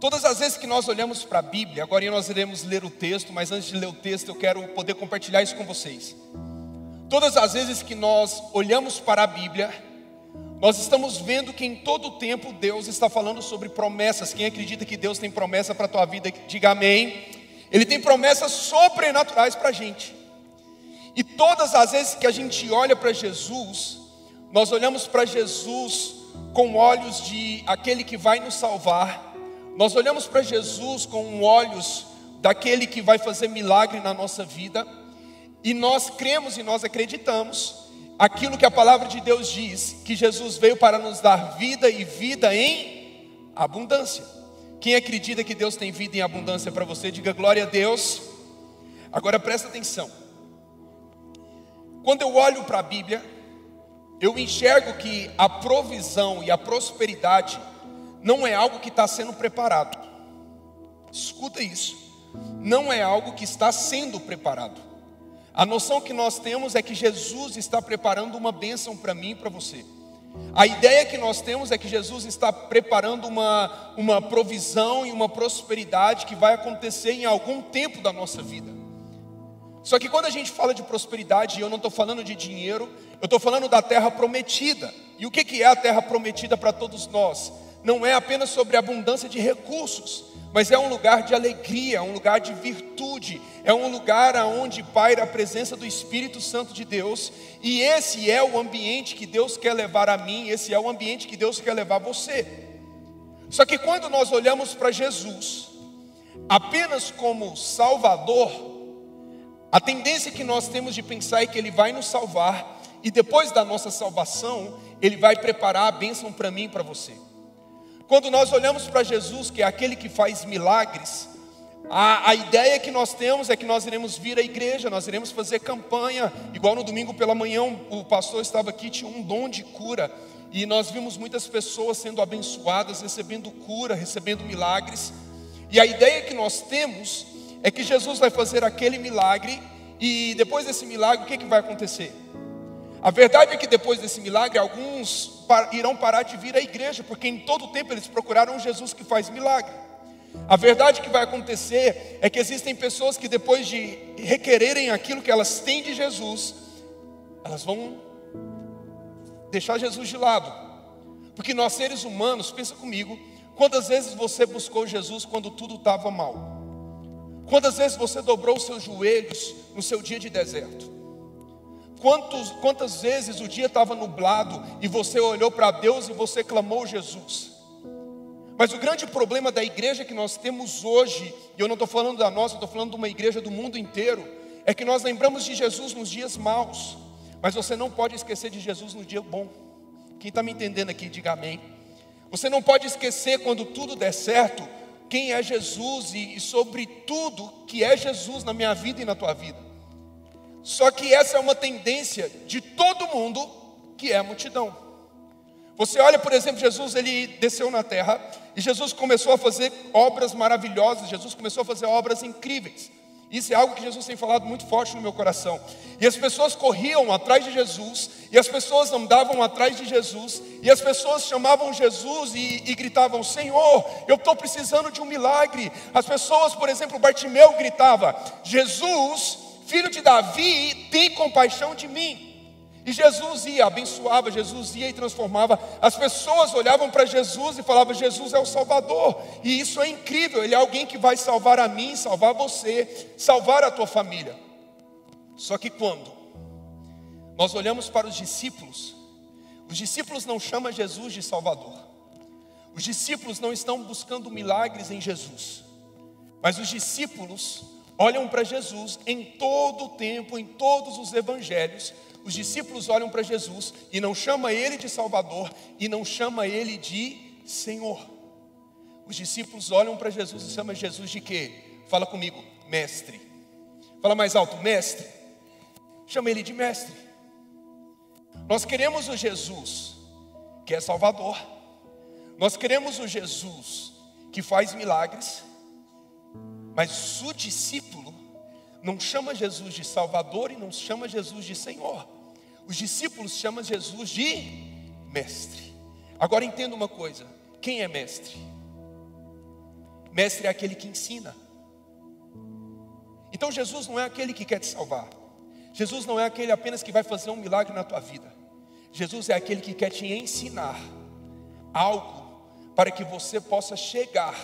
Todas as vezes que nós olhamos para a Bíblia, agora nós iremos ler o texto, mas antes de ler o texto eu quero poder compartilhar isso com vocês. Todas as vezes que nós olhamos para a Bíblia, nós estamos vendo que em todo o tempo Deus está falando sobre promessas. Quem acredita que Deus tem promessa para a tua vida, diga amém. Ele tem promessas sobrenaturais para a gente. E todas as vezes que a gente olha para Jesus, nós olhamos para Jesus com olhos de aquele que vai nos salvar. Nós olhamos para Jesus com olhos daquele que vai fazer milagre na nossa vida. E nós cremos e nós acreditamos aquilo que a palavra de Deus diz, que Jesus veio para nos dar vida e vida em abundância. Quem acredita que Deus tem vida em abundância para você, diga glória a Deus. Agora presta atenção. Quando eu olho para a Bíblia, eu enxergo que a provisão e a prosperidade não é algo que está sendo preparado. Escuta isso. Não é algo que está sendo preparado. A noção que nós temos é que Jesus está preparando uma bênção para mim e para você. A ideia que nós temos é que Jesus está preparando uma provisão e uma prosperidade que vai acontecer em algum tempo da nossa vida. Só que quando a gente fala de prosperidade, eu não estou falando de dinheiro, eu estou falando da terra prometida. E o que é a terra prometida para todos nós? Não é apenas sobre abundância de recursos, mas é um lugar de alegria, um lugar de virtude, é um lugar onde paira a presença do Espírito Santo de Deus. E esse é o ambiente que Deus quer levar a mim, esse é o ambiente que Deus quer levar a você. Só que quando nós olhamos para Jesus apenas como Salvador, a tendência que nós temos de pensar é que Ele vai nos salvar, e depois da nossa salvação, Ele vai preparar a bênção para mim e para você. Quando nós olhamos para Jesus, que é aquele que faz milagres, a ideia que nós temos é que nós iremos vir à igreja, nós iremos fazer campanha, igual no domingo pela manhã, o pastor estava aqui, tinha um dom de cura, e nós vimos muitas pessoas sendo abençoadas, recebendo cura, recebendo milagres, e a ideia que nós temos é que Jesus vai fazer aquele milagre, e depois desse milagre, o que vai acontecer? A verdade é que depois desse milagre, alguns irão parar de vir à igreja, porque em todo o tempo eles procuraram Jesus que faz milagre. A verdade que vai acontecer é que existem pessoas que depois de requererem aquilo que elas têm de Jesus, elas vão deixar Jesus de lado. Porque nós seres humanos, pensa comigo, quantas vezes você buscou Jesus quando tudo estava mal? Quantas vezes você dobrou os seus joelhos no seu dia de deserto? Quantas vezes o dia estava nublado e você olhou para Deus e você clamou Jesus? Mas o grande problema da igreja que nós temos hoje, e eu não estou falando da nossa, eu estou falando de uma igreja do mundo inteiro, é que nós lembramos de Jesus nos dias maus, mas você não pode esquecer de Jesus no dia bom. Quem está me entendendo aqui, diga amém. Você não pode esquecer quando tudo der certo, quem é Jesus e sobre tudo que é Jesus na minha vida e na tua vida. Só que essa é uma tendência de todo mundo, que é a multidão. Você olha, por exemplo, Jesus, ele desceu na terra e Jesus começou a fazer obras maravilhosas, Jesus começou a fazer obras incríveis. Isso é algo que Jesus tem falado muito forte no meu coração. E as pessoas corriam atrás de Jesus, e as pessoas andavam atrás de Jesus, e as pessoas chamavam Jesus e gritavam: Senhor, eu estou precisando de um milagre. As pessoas, por exemplo, Bartimeu gritava: Jesus, filho de Davi, tem compaixão de mim. E Jesus ia, abençoava, Jesus ia e transformava. As pessoas olhavam para Jesus e falavam: Jesus é o Salvador. E isso é incrível, Ele é alguém que vai salvar a mim, salvar você, salvar a tua família. Só que quando nós olhamos para os discípulos não chamam Jesus de Salvador. Os discípulos não estão buscando milagres em Jesus, mas os discípulos olham para Jesus em todo o tempo, em todos os evangelhos. Os discípulos olham para Jesus e não chamam Ele de Salvador e não chamam Ele de Senhor. Os discípulos olham para Jesus e chamam Jesus de quê? Fala comigo, mestre. Fala mais alto, mestre. Chama Ele de mestre. Nós queremos o Jesus que é Salvador. Nós queremos o Jesus que faz milagres. Mas o discípulo não chama Jesus de Salvador e não chama Jesus de Senhor. Os discípulos chamam Jesus de mestre. Agora entenda uma coisa: quem é mestre? Mestre é aquele que ensina. Então Jesus não é aquele que quer te salvar. Jesus não é aquele apenas que vai fazer um milagre na tua vida. Jesus é aquele que quer te ensinar algo para que você possa chegar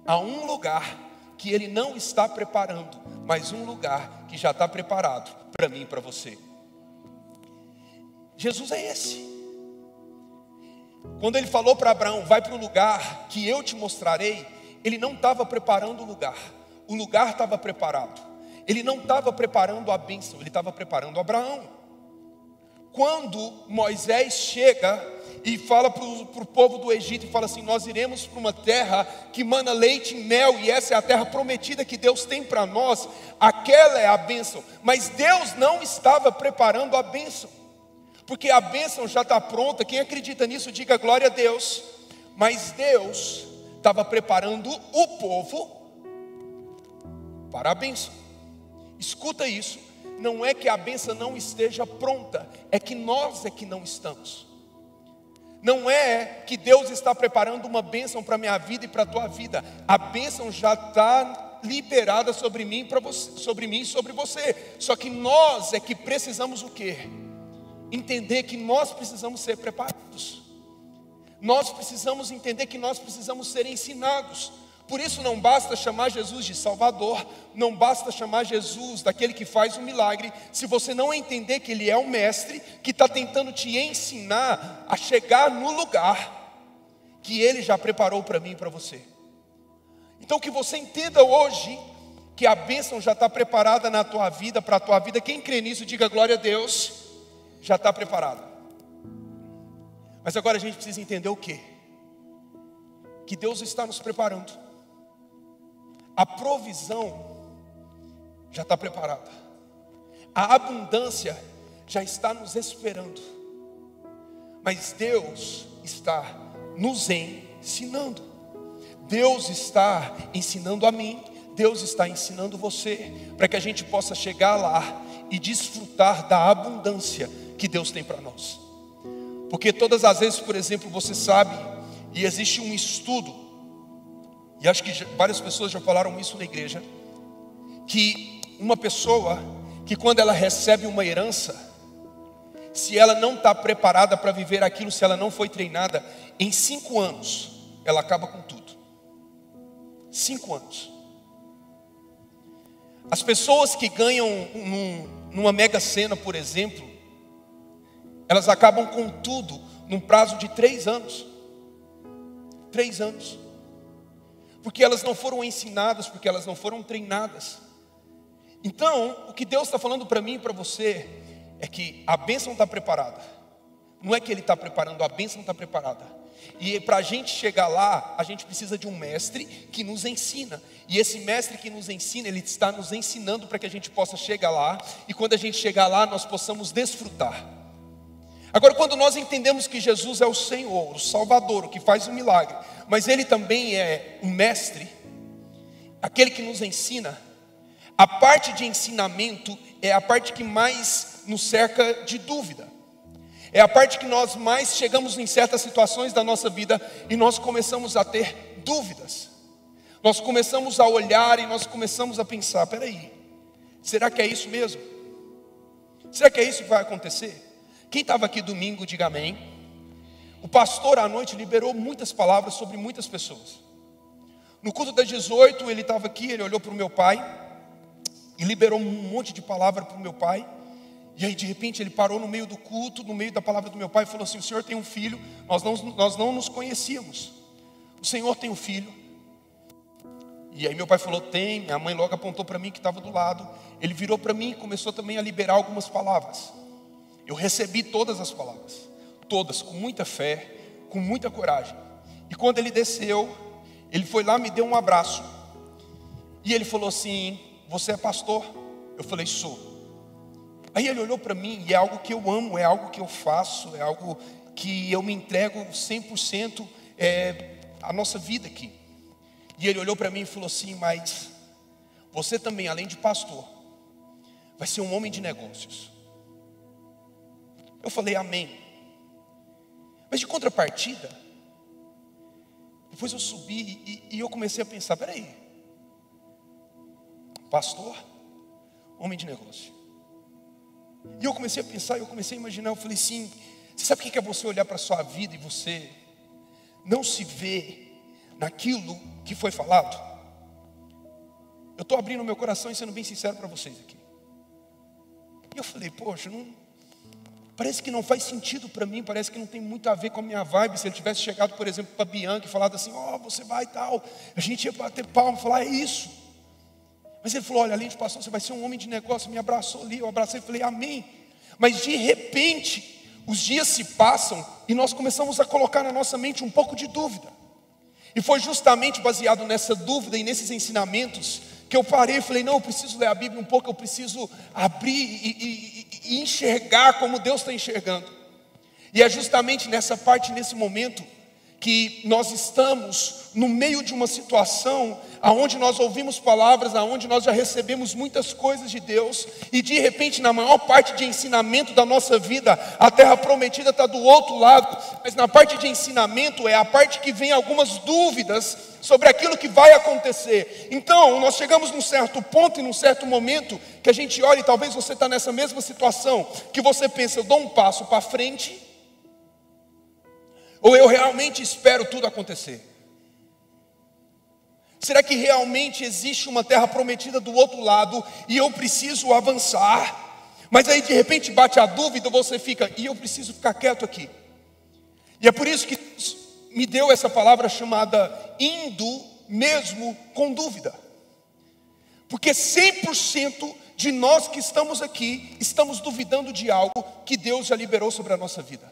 a um lugar que Ele não está preparando, mas um lugar que já está preparado para mim e para você. Jesus é esse. Quando Ele falou para Abraão, vai para o lugar que eu te mostrarei, Ele não estava preparando o lugar estava preparado. Ele não estava preparando a bênção, Ele estava preparando Abraão. Quando Moisés chega e fala para o povo do Egito, e fala assim, nós iremos para uma terra que mana leite e mel, e essa é a terra prometida que Deus tem para nós, aquela é a bênção. Mas Deus não estava preparando a bênção, porque a bênção já está pronta. Quem acredita nisso, diga glória a Deus. Mas Deus estava preparando o povo para a bênção. Escuta isso, não é que a bênção não esteja pronta, é que nós é que não estamos. Não é que Deus está preparando uma bênção para a minha vida e para a tua vida. A bênção já está liberada sobre mim e sobre você. Só que nós é que precisamos o quê? Entender que nós precisamos ser preparados. Nós precisamos entender que nós precisamos ser ensinados. Por isso não basta chamar Jesus de Salvador, não basta chamar Jesus daquele que faz um milagre, se você não entender que Ele é o Mestre, que está tentando te ensinar a chegar no lugar que Ele já preparou para mim e para você. Então que você entenda hoje que a bênção já está preparada na tua vida, para a tua vida. Quem crê nisso, diga glória a Deus, já está preparada. Mas agora a gente precisa entender o quê? Que Deus está nos preparando. A provisão já está preparada. A abundância já está nos esperando. Mas Deus está nos ensinando. Deus está ensinando a mim. Deus está ensinando você, para que a gente possa chegar lá e desfrutar da abundância que Deus tem para nós. Porque todas as vezes, por exemplo, você sabe, e existe um estudo, e acho que várias pessoas já falaram isso na igreja, que uma pessoa que quando ela recebe uma herança, se ela não está preparada para viver aquilo, se ela não foi treinada, em 5 anos, ela acaba com tudo. 5 anos. As pessoas que ganham numa mega sena, por exemplo, elas acabam com tudo num prazo de 3 anos. 3 anos. Porque elas não foram ensinadas, porque elas não foram treinadas. Então, o que Deus está falando para mim e para você é que a bênção está preparada. Não é que Ele está preparando, a bênção está preparada. E para a gente chegar lá, a gente precisa de um mestre que nos ensina. E esse mestre que nos ensina, ele está nos ensinando para que a gente possa chegar lá. E quando a gente chegar lá, nós possamos desfrutar. Agora, quando nós entendemos que Jesus é o Senhor, o Salvador, o que faz o milagre, mas Ele também é o mestre, aquele que nos ensina, a parte de ensinamento é a parte que mais nos cerca de dúvida. É a parte que nós mais chegamos em certas situações da nossa vida e nós começamos a ter dúvidas. Nós começamos a olhar e nós começamos a pensar, peraí, será que é isso mesmo? Será que é isso que vai acontecer? Quem estava aqui domingo, diga amém. O pastor à noite liberou muitas palavras sobre muitas pessoas. No culto das 18, ele estava aqui, ele olhou para o meu pai e liberou um monte de palavra para o meu pai. E aí de repente ele parou no meio do culto, no meio da palavra do meu pai, e falou assim: o senhor tem um filho, nós não nos conhecíamos. O senhor tem um filho. E aí meu pai falou: tem. Minha mãe logo apontou para mim que estava do lado. Ele virou para mim e começou também a liberar algumas palavras. Eu recebi todas as palavras, todas, com muita fé, com muita coragem. E quando ele desceu, ele foi lá, me deu um abraço. E ele falou assim: você é pastor? Eu falei: sou. Aí ele olhou para mim, e é algo que eu amo, é algo que eu faço, é algo que eu me entrego 100%, a nossa vida aqui. E ele olhou para mim e falou assim: mas você também, além de pastor, vai ser um homem de negócios. Eu falei: amém. Mas de contrapartida, Depois eu subi e eu comecei a pensar, peraí, pastor, homem de negócio. E eu comecei a pensar, eu comecei a imaginar, eu falei assim, você sabe o que é você olhar para a sua vida e você não se vê naquilo que foi falado? Eu estou abrindo meu coração e sendo bem sincero para vocês aqui. E eu falei, poxa, parece que não faz sentido para mim, parece que não tem muito a ver com a minha vibe. Se ele tivesse chegado, por exemplo, para a Bianca e falado assim, você vai e tal, a gente ia bater palma, falar, é isso. Mas ele falou, olha, além de pastor, você vai ser um homem de negócio. Me abraçou ali, eu abracei e falei, amém. Mas de repente, os dias se passam e nós começamos a colocar na nossa mente um pouco de dúvida. E foi justamente baseado nessa dúvida e nesses ensinamentos que eu parei e falei, não, eu preciso ler a Bíblia um pouco, eu preciso abrir e enxergar como Deus está enxergando. E é justamente nessa parte, nesse momento, que nós estamos no meio de uma situação aonde nós ouvimos palavras, aonde nós já recebemos muitas coisas de Deus, e de repente na maior parte de ensinamento da nossa vida, a terra prometida está do outro lado, mas na parte de ensinamento é a parte que vem algumas dúvidas sobre aquilo que vai acontecer. Então nós chegamos num certo ponto e num certo momento que a gente olha, e talvez você está nessa mesma situação, que você pensa, eu dou um passo para frente, ou eu realmente espero tudo acontecer? Será que realmente existe uma terra prometida do outro lado e eu preciso avançar? Mas aí de repente bate a dúvida, você fica, e eu preciso ficar quieto aqui. E é por isso que Deus me deu essa palavra chamada indo mesmo com dúvida. Porque 100% de nós que estamos aqui, estamos duvidando de algo que Deus já liberou sobre a nossa vida.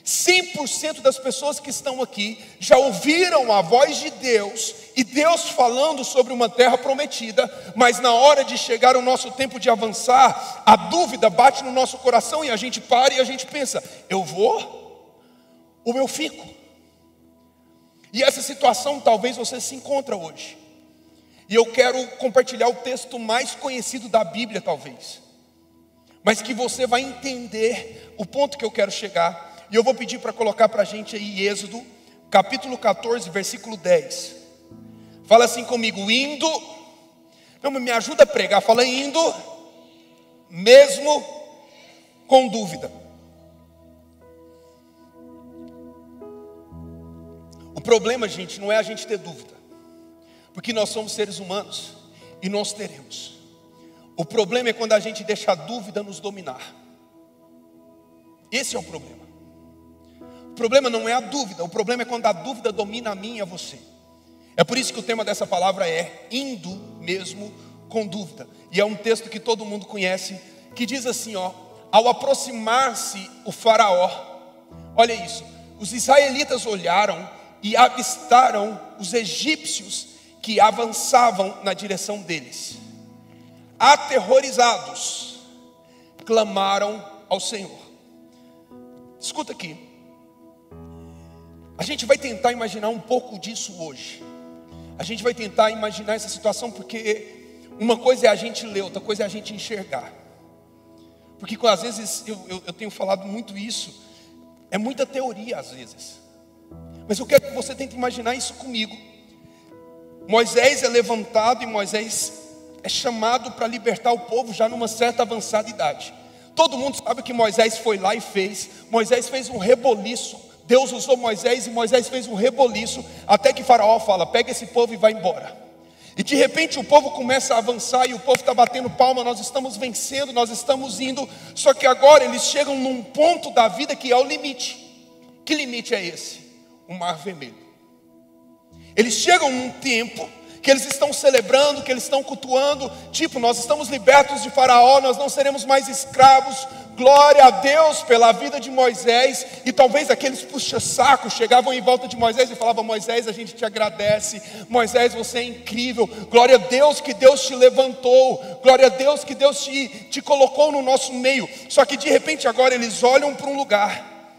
100% das pessoas que estão aqui já ouviram a voz de Deus e Deus falando sobre uma terra prometida, mas na hora de chegar o nosso tempo de avançar, a dúvida bate no nosso coração e a gente para e a gente pensa, eu vou ou eu fico? E essa situação talvez você se encontra hoje. E eu quero compartilhar o texto mais conhecido da Bíblia talvez, mas que você vai entender o ponto que eu quero chegar. E eu vou pedir para colocar para a gente aí Êxodo, capítulo 14, versículo 10. Fala assim comigo, indo, não, me ajuda a pregar, fala indo, mesmo com dúvida. O problema, gente, não é a gente ter dúvida, porque nós somos seres humanos e nós teremos. O problema é quando a gente deixa a dúvida nos dominar. Esse é o problema. O problema não é a dúvida, o problema é quando a dúvida domina a mim e a você. É por isso que o tema dessa palavra é indo mesmo com dúvida. E é um texto que todo mundo conhece, que diz assim, ao aproximar-se o faraó, olha isso, os israelitas olharam e avistaram os egípcios que avançavam na direção deles. Aterrorizados, clamaram ao Senhor. Escuta aqui. A gente vai tentar imaginar um pouco disso hoje. A gente vai tentar imaginar essa situação, porque uma coisa é a gente ler, outra coisa é a gente enxergar. Porque às vezes, eu tenho falado muito isso, é muita teoria às vezes. Mas eu quero que você tente imaginar isso comigo. Moisés é levantado e Moisés é chamado para libertar o povo já numa certa avançada idade. Todo mundo sabe que Moisés foi lá e fez. Moisés fez um reboliço. Deus usou Moisés e Moisés fez um reboliço, até que Faraó fala, pega esse povo e vai embora. E de repente o povo começa a avançar e o povo está batendo palma, nós estamos vencendo, nós estamos indo. Só que agora eles chegam num ponto da vida que é o limite. Que limite é esse? O Mar Vermelho. Eles chegam num tempo que eles estão celebrando, que eles estão cultuando, tipo, nós estamos libertos de Faraó, nós não seremos mais escravos, glória a Deus pela vida de Moisés. E talvez aqueles puxa-sacos chegavam em volta de Moisés e falavam, Moisés, a gente te agradece, Moisés, você é incrível, glória a Deus que Deus te levantou, glória a Deus que Deus te colocou no nosso meio. Só que de repente agora eles olham para um lugar,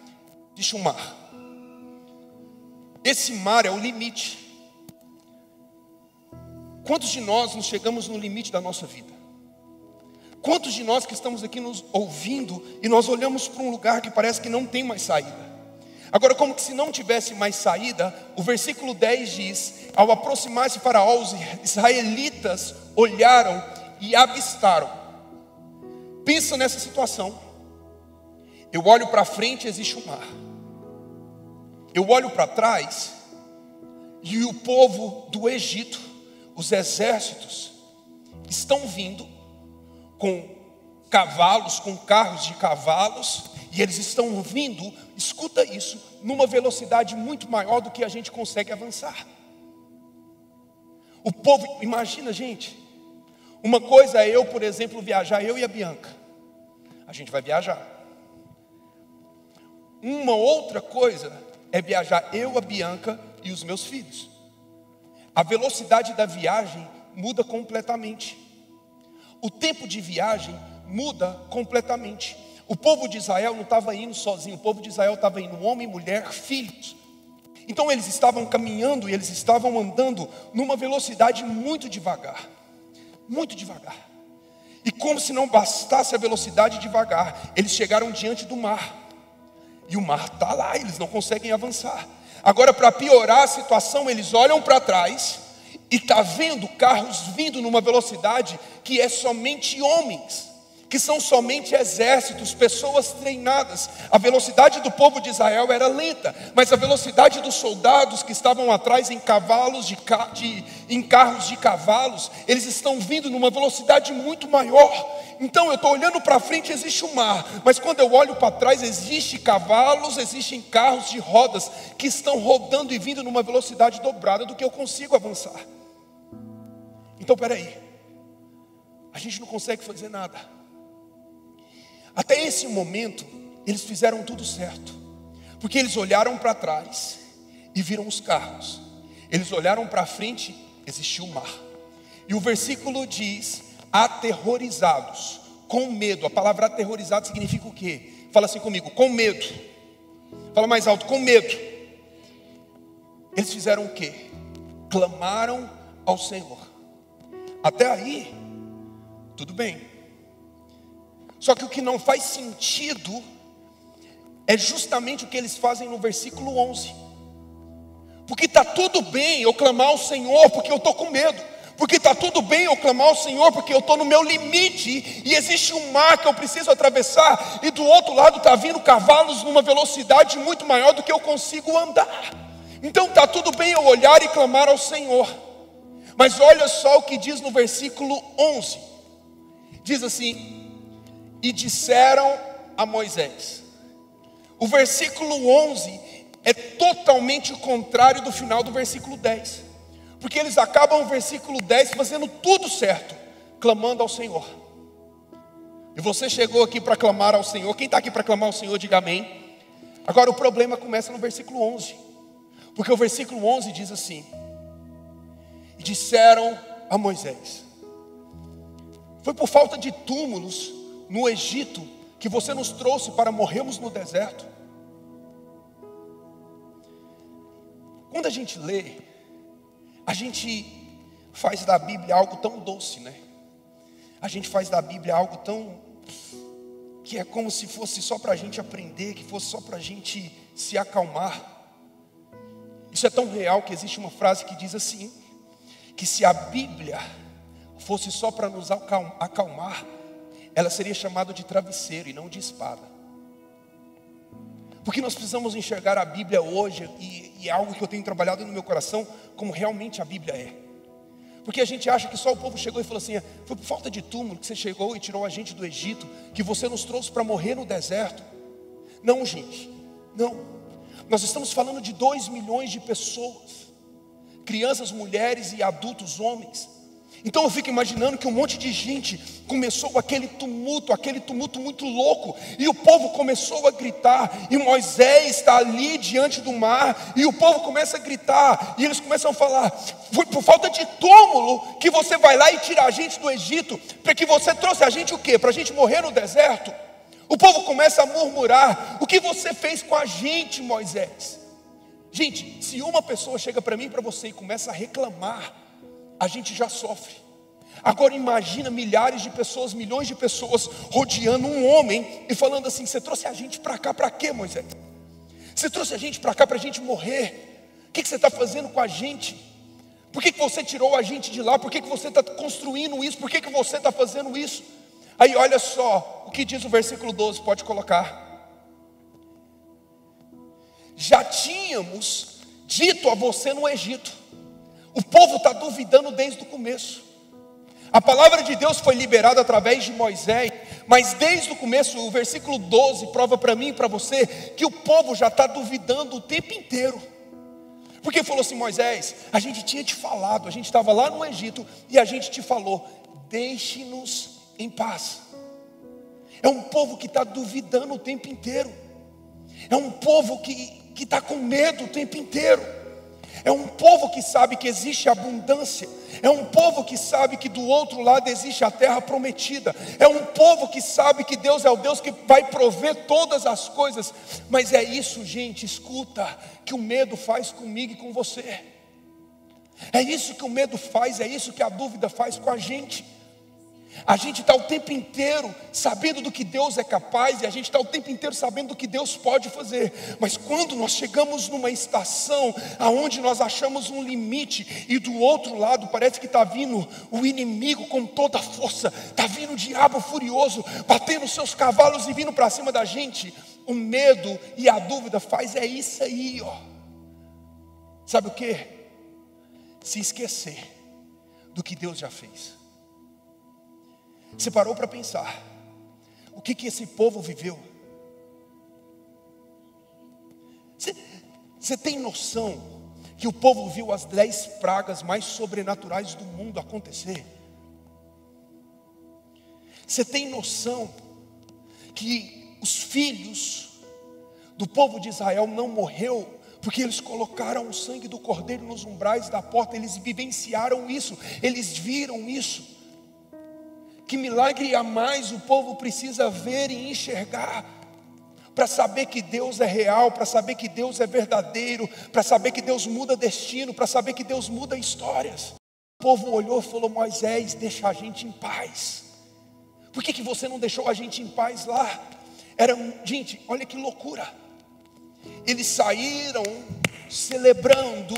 diz um mar. Esse mar é o limite. Quantos de nós nos chegamos no limite da nossa vida? Quantos de nós que estamos aqui nos ouvindo e nós olhamos para um lugar que parece que não tem mais saída? Agora, como que se não tivesse mais saída, o versículo 10 diz: ao aproximar-se Faraó, os israelitas olharam e avistaram. Pensa nessa situação. Eu olho para frente, existe um mar. Eu olho para trás, e o povo do Egito, os exércitos, estão vindo com cavalos, com carros de cavalos, e eles estão vindo, escuta isso, numa velocidade muito maior do que a gente consegue avançar. O povo, imagina, gente, uma coisa é eu, por exemplo, viajar, eu e a Bianca. A gente vai viajar. Uma outra coisa é viajar eu, a Bianca e os meus filhos. A velocidade da viagem muda completamente. O tempo de viagem muda completamente. O povo de Israel não estava indo sozinho. O povo de Israel estava indo homem, mulher, filhos. Então eles estavam caminhando e eles estavam andando numa velocidade muito devagar. Muito devagar. E como se não bastasse a velocidade devagar, eles chegaram diante do mar. E o mar está lá, eles não conseguem avançar. Agora, para piorar a situação, eles olham para trás e está vendo carros vindo numa velocidade que é somente homens, que são somente exércitos, pessoas treinadas. A velocidade do povo de Israel era lenta, mas a velocidade dos soldados que estavam atrás em cavalos em carros de cavalos, eles estão vindo numa velocidade muito maior. Então eu estou olhando para frente, existe um mar, mas quando eu olho para trás, existem cavalos, existem carros de rodas que estão rodando e vindo numa velocidade dobrada do que eu consigo avançar. Então peraí, a gente não consegue fazer nada. Até esse momento, eles fizeram tudo certo, porque eles olharam para trás e viram os carros. Eles olharam para frente, existiu o mar. E o versículo diz: aterrorizados, com medo. A palavra aterrorizado significa o quê? Fala assim comigo: com medo. Fala mais alto: com medo. Eles fizeram o quê? Clamaram ao Senhor. Até aí, tudo bem. Só que o que não faz sentido é justamente o que eles fazem no versículo 11. Porque está tudo bem eu clamar ao Senhor porque eu estou com medo. Porque está tudo bem eu clamar ao Senhor porque eu estou no meu limite e existe um mar que eu preciso atravessar, e do outro lado está vindo cavalos numa velocidade muito maior do que eu consigo andar. Então está tudo bem eu olhar e clamar ao Senhor. Mas olha só o que diz no versículo 11. Diz assim: e disseram a Moisés. O versículo 11 é totalmente o contrário do final do versículo 10. Porque eles acabam o versículo 10 fazendo tudo certo, clamando ao Senhor. E você chegou aqui para clamar ao Senhor. Quem está aqui para clamar ao Senhor, diga amém. Agora o problema começa no versículo 11. Porque o versículo 11 diz assim: e disseram a Moisés. Foi por falta de túmulos no Egito que você nos trouxe para morrermos no deserto? Quando a gente lê, a gente faz da Bíblia algo tão doce, né? A gente faz da Bíblia algo tão... que é como se fosse só para a gente aprender, que fosse só para a gente se acalmar. Isso é tão real que existe uma frase que diz assim: que se a Bíblia fosse só para nos acalmar, ela seria chamada de travesseiro e não de espada. Porque nós precisamos enxergar a Bíblia hoje, e é algo que eu tenho trabalhado no meu coração, como realmente a Bíblia é. Porque a gente acha que só o povo chegou e falou assim: foi por falta de túmulo que você chegou e tirou a gente do Egito, que você nos trouxe para morrer no deserto. Não, gente, não. Nós estamos falando de 2 milhões de pessoas, crianças, mulheres e adultos, homens. Então eu fico imaginando que um monte de gente começou aquele tumulto muito louco, e o povo começou a gritar, e Moisés está ali diante do mar, e o povo começa a gritar, e eles começam a falar: foi por falta de túmulo que você vai lá e tira a gente do Egito, para que você trouxe a gente o quê? Para a gente morrer no deserto? O povo começa a murmurar: o que você fez com a gente, Moisés? Gente, se uma pessoa chega para mim e para você e começa a reclamar, a gente já sofre. Agora imagina milhares de pessoas, milhões de pessoas rodeando um homem e falando assim: você trouxe a gente para cá para quê, Moisés? Você trouxe a gente para cá para a gente morrer. O que você está fazendo com a gente? Por que você tirou a gente de lá? Por que você está construindo isso? Por que você está fazendo isso? Aí olha só o que diz o versículo 12, pode colocar. Já tínhamos dito a você no Egito. O povo está duvidando desde o começo. A palavra de Deus foi liberada através de Moisés, mas desde o começo, o versículo 12 prova para mim e para você que o povo já está duvidando o tempo inteiro. Porque falou assim: Moisés, a gente tinha te falado, a gente estava lá no Egito e a gente te falou, deixe-nos em paz. É um povo que está duvidando o tempo inteiro. É um povo que está com medo o tempo inteiro. É um povo que sabe que existe abundância. É um povo que sabe que do outro lado existe a terra prometida. É um povo que sabe que Deus é o Deus que vai prover todas as coisas. Mas é isso, gente, escuta, que o medo faz comigo e com você. É isso que o medo faz, é isso que a dúvida faz com a gente. A gente está o tempo inteiro sabendo do que Deus é capaz, e a gente está o tempo inteiro sabendo do que Deus pode fazer. Mas quando nós chegamos numa estação aonde nós achamos um limite, e do outro lado parece que está vindo o inimigo com toda a força, está vindo o diabo furioso, batendo seus cavalos e vindo para cima da gente, o medo e a dúvida faz isso aí, ó. Sabe o que? Se esquecer do que Deus já fez. Você parou para pensar o que esse povo viveu? Você tem noção que o povo viu as 10 pragas mais sobrenaturais do mundo acontecer? Você tem noção que os filhos do povo de Israel não morreu porque eles colocaram o sangue do cordeiro nos umbrais da porta? Eles vivenciaram isso, eles viram isso. Que milagre a mais o povo precisa ver e enxergar para saber que Deus é real, para saber que Deus é verdadeiro, para saber que Deus muda destino, para saber que Deus muda histórias. O povo olhou e falou: Moisés, deixa a gente em paz. Por que você não deixou a gente em paz lá? Gente, olha que loucura. Eles saíram celebrando,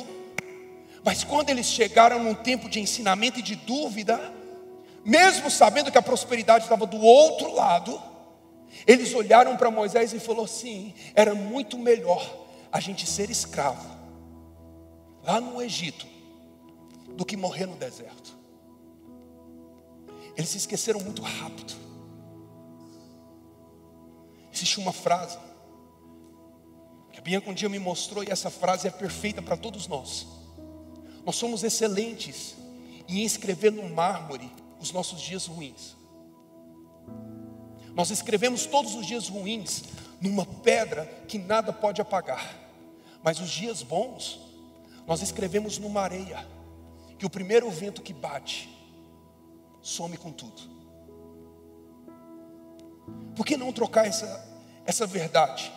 mas quando eles chegaram num tempo de ensinamento e de dúvida, mesmo sabendo que a prosperidade estava do outro lado, eles olharam para Moisés e falaram assim: era muito melhor a gente ser escravo lá no Egito do que morrer no deserto. Eles se esqueceram muito rápido. Existe uma frase que a Bianca um dia me mostrou, e essa frase é perfeita para todos nós. Nós somos excelentes em escrever no mármore os nossos dias ruins. Nós escrevemos todos os dias ruins numa pedra que nada pode apagar. Mas os dias bons nós escrevemos numa areia que o primeiro vento que bate some com tudo. Por que não trocar essa verdade?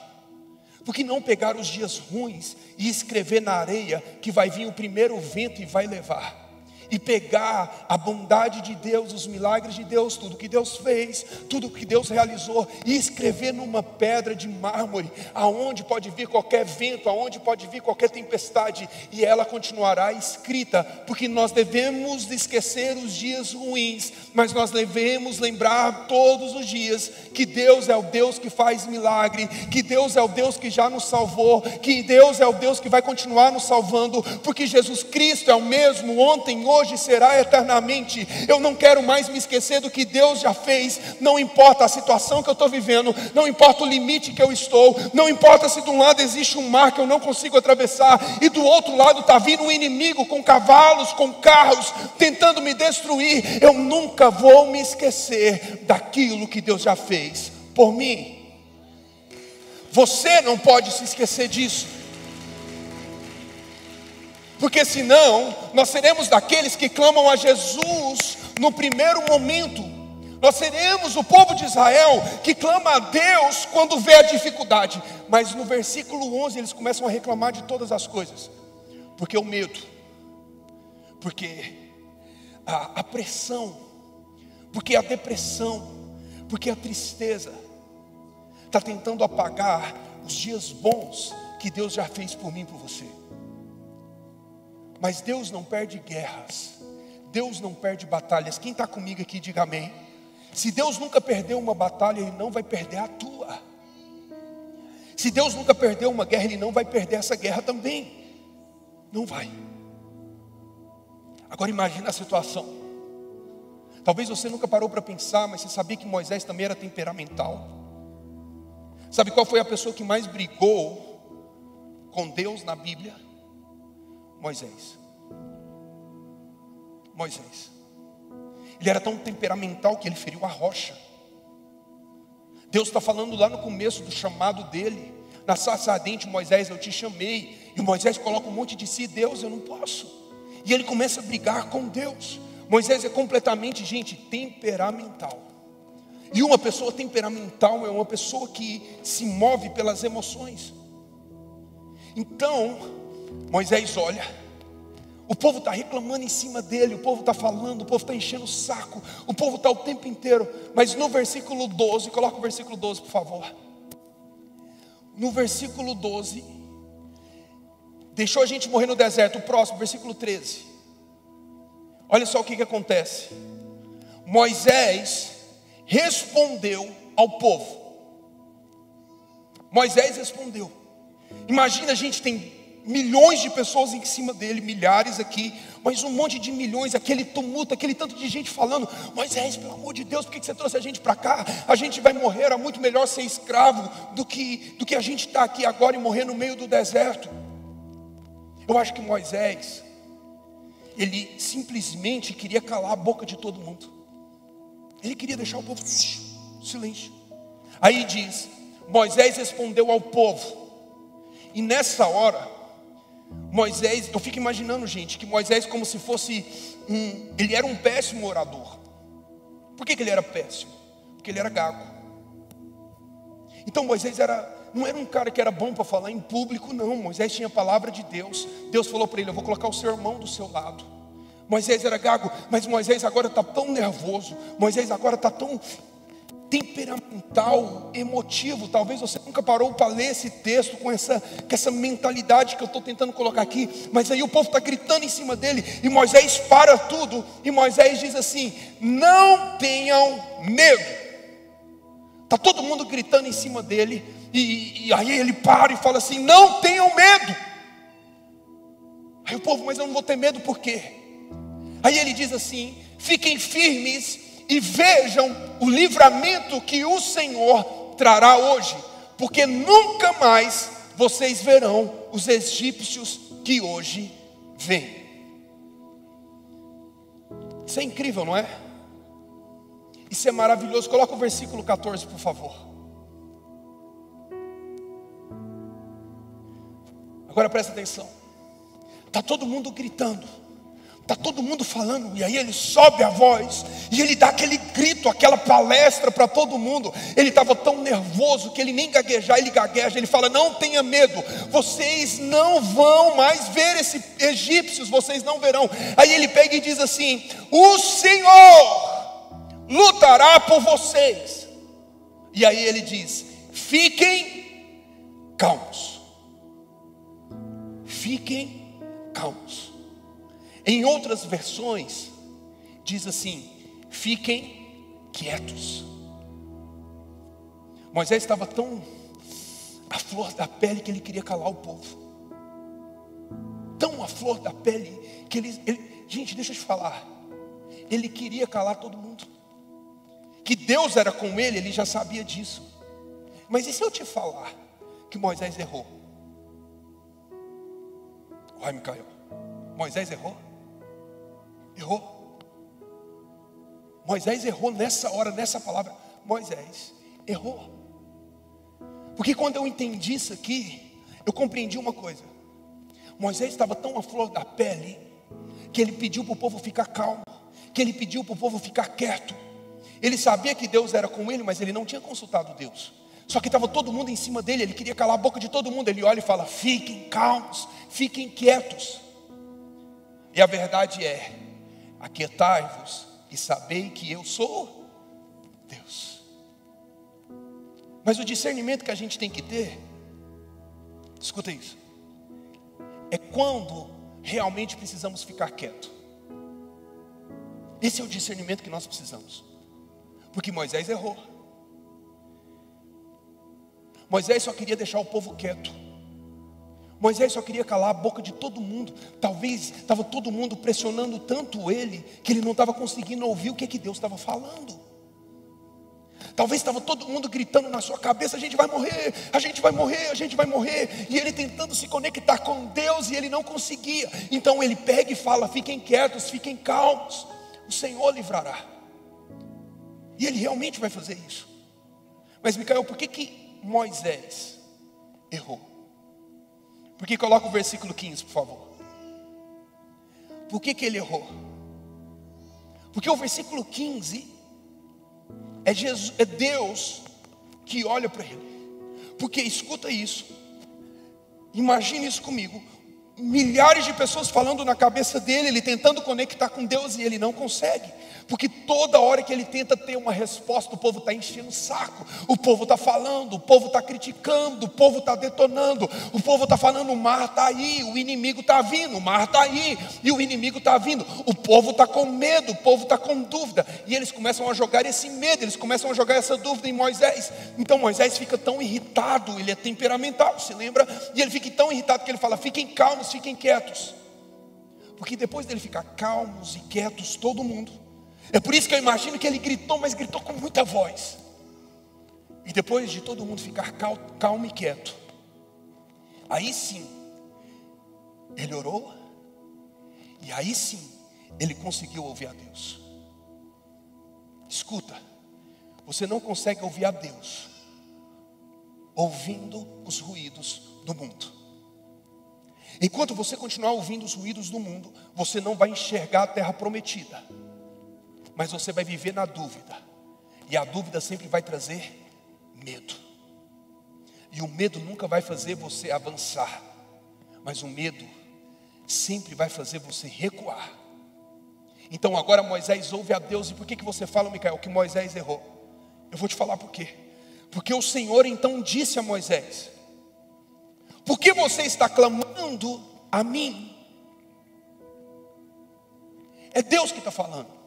Por que não pegar os dias ruins e escrever na areia que vai vir o primeiro vento e vai levar? E pegar a bondade de Deus, os milagres de Deus, tudo que Deus fez, tudo que Deus realizou, e escrever numa pedra de mármore, aonde pode vir qualquer vento, aonde pode vir qualquer tempestade, e ela continuará escrita, porque nós devemos esquecer os dias ruins, mas nós devemos lembrar todos os dias que Deus é o Deus que faz milagre, que Deus é o Deus que já nos salvou, que Deus é o Deus que vai continuar nos salvando, porque Jesus Cristo é o mesmo ontem, hoje será eternamente. Eu não quero mais me esquecer do que Deus já fez. Não importa a situação que eu estou vivendo, não importa o limite que eu estou, não importa se de um lado existe um mar que eu não consigo atravessar e do outro lado está vindo um inimigo com cavalos, com carros, tentando me destruir. Eu nunca vou me esquecer daquilo que Deus já fez por mim. Você não pode se esquecer disso. Porque senão, nós seremos daqueles que clamam a Jesus no primeiro momento. Nós seremos o povo de Israel que clama a Deus quando vê a dificuldade. Mas no versículo 11 eles começam a reclamar de todas as coisas. Porque o medo, porque a pressão, porque a depressão, porque a tristeza está tentando apagar os dias bons que Deus já fez por mim e por você. Mas Deus não perde guerras, Deus não perde batalhas. Quem está comigo aqui, diga amém. Se Deus nunca perdeu uma batalha, Ele não vai perder a tua. Se Deus nunca perdeu uma guerra, Ele não vai perder essa guerra também. Não vai. Agora imagina a situação. Talvez você nunca parou para pensar, mas você sabia que Moisés também era temperamental. Sabe qual foi a pessoa que mais brigou com Deus na Bíblia? Moisés. Moisés. Ele era tão temperamental que ele feriu a rocha. Deus está falando lá no começo do chamado dele. Na sarça ardente, Moisés, eu te chamei. E Moisés coloca um monte de si. Deus, eu não posso. E ele começa a brigar com Deus. Moisés é completamente, gente, temperamental. E uma pessoa temperamental é uma pessoa que se move pelas emoções. Então, Moisés olha, o povo está reclamando em cima dele, o povo está falando, o povo está enchendo o saco, o povo está o tempo inteiro. Mas no versículo 12, coloca o versículo 12 por favor. No versículo 12, deixou a gente morrer no deserto. O próximo, versículo 13. Olha só o que acontece. Moisés respondeu ao povo. Moisés respondeu. Imagina, a gente tem milhões de pessoas em cima dele, milhares aqui, mas um monte de milhões, aquele tumulto, aquele tanto de gente falando: Moisés, pelo amor de Deus, por que você trouxe a gente para cá? A gente vai morrer, era muito melhor ser escravo do que a gente está aqui agora e morrer no meio do deserto. Eu acho que Moisés, ele simplesmente queria calar a boca de todo mundo. Ele queria deixar o povo silêncio. Aí diz: Moisés respondeu ao povo. E nessa hora, Moisés, eu fico imaginando, gente, que Moisés como se fosse ele era um péssimo orador. Por que ele era péssimo? Porque ele era gago. Então Moisés não era um cara que era bom para falar em público, não. Moisés tinha a palavra de Deus. Deus falou para ele: eu vou colocar o seu irmão do seu lado. Moisés era gago, mas Moisés agora está tão nervoso. Moisés agora está tão temperamental, emotivo. Talvez você nunca parou para ler esse texto com essa mentalidade que eu estou tentando colocar aqui. Mas aí o povo está gritando em cima dele, e Moisés para tudo, e Moisés diz assim: não tenham medo. Está todo mundo gritando em cima dele, e aí ele para e fala assim: não tenham medo. Aí o povo: mas eu não vou ter medo, por quê? Aí ele diz assim: fiquem firmes e vejam o livramento que o Senhor trará hoje, porque nunca mais vocês verão os egípcios que hoje vêm. Isso é incrível, não é? Isso é maravilhoso. Coloca o versículo 14, por favor. Agora presta atenção. Está todo mundo gritando, está todo mundo falando, e aí ele sobe a voz, e ele dá aquele grito, aquela palestra para todo mundo. Ele estava tão nervoso que ele nem gaguejar, ele gagueja, ele fala: não tenha medo, vocês não vão mais ver esses egípcios, vocês não verão. Aí ele pega e diz assim: o Senhor lutará por vocês. E aí ele diz: fiquem calmos. Fiquem calmos. Em outras versões, diz assim: fiquem quietos. Moisés estava tão à flor da pele que ele queria calar o povo. Tão à flor da pele que gente, deixa eu te falar, ele queria calar todo mundo. Que Deus era com ele, ele já sabia disso. Mas e se eu te falar que Moisés errou? Ai, Micael, Moisés errou? Errou. Moisés errou nessa hora, nessa palavra. Moisés errou. Porque quando eu entendi isso aqui, eu compreendi uma coisa. Moisés estava tão à flor da pele que ele pediu para o povo ficar calmo, que ele pediu para o povo ficar quieto. Ele sabia que Deus era com ele, mas ele não tinha consultado Deus. Só que estava todo mundo em cima dele, ele queria calar a boca de todo mundo. Ele olha e fala: fiquem calmos, fiquem quietos. E a verdade é: aquietai-vos e sabei que eu sou Deus. Mas o discernimento que a gente tem que ter Escuta isso. É quando realmente precisamos ficar quieto. Esse é o discernimento que nós precisamos. Porque Moisés errou. Moisés só queria deixar o povo quieto. Moisés só queria calar a boca de todo mundo. Talvez estava todo mundo pressionando tanto ele, que ele não estava conseguindo ouvir o que Deus estava falando. Talvez estava todo mundo gritando na sua cabeça: a gente vai morrer, a gente vai morrer, a gente vai morrer. E ele tentando se conectar com Deus, e ele não conseguia. Então ele pega e fala: fiquem quietos, fiquem calmos, o Senhor livrará. E ele realmente vai fazer isso. Mas Micael, por que Moisés errou? Porque coloca o versículo 15, por favor. Por que ele errou? Porque o versículo 15 é Deus que olha para ele. Porque escuta isso, imagine isso comigo. Milhares de pessoas falando na cabeça dele, ele tentando conectar com Deus e ele não consegue. Porque toda hora que ele tenta ter uma resposta, o povo está enchendo o saco, o povo está falando, o povo está criticando, o povo está detonando, o povo está falando: o mar está aí, o inimigo está vindo, o mar está aí e o inimigo está vindo. O povo está com medo, o povo está com dúvida. E eles começam a jogar esse medo, eles começam a jogar essa dúvida em Moisés. Então Moisés fica tão irritado, ele é temperamental, se lembra? E ele fica tão irritado que ele fala: fiquem calmos, fiquem quietos. Porque depois dele ficar calmos e quietos, todo mundo, é por isso que eu imagino que ele gritou, mas gritou com muita voz. E depois de todo mundo ficar calmo e quieto, aí sim, ele orou. E aí sim, ele conseguiu ouvir a Deus. Escuta, você não consegue ouvir a Deus ouvindo os ruídos do mundo. Enquanto você continuar ouvindo os ruídos do mundo, você não vai enxergar a terra prometida. Mas você vai viver na dúvida. E a dúvida sempre vai trazer medo. E o medo nunca vai fazer você avançar. Mas o medo sempre vai fazer você recuar. Então agora Moisés ouve a Deus. E por que você fala, Micael, que Moisés errou? Eu vou te falar por quê. Porque o Senhor então disse a Moisés: por que você está clamando a mim? É Deus que está falando.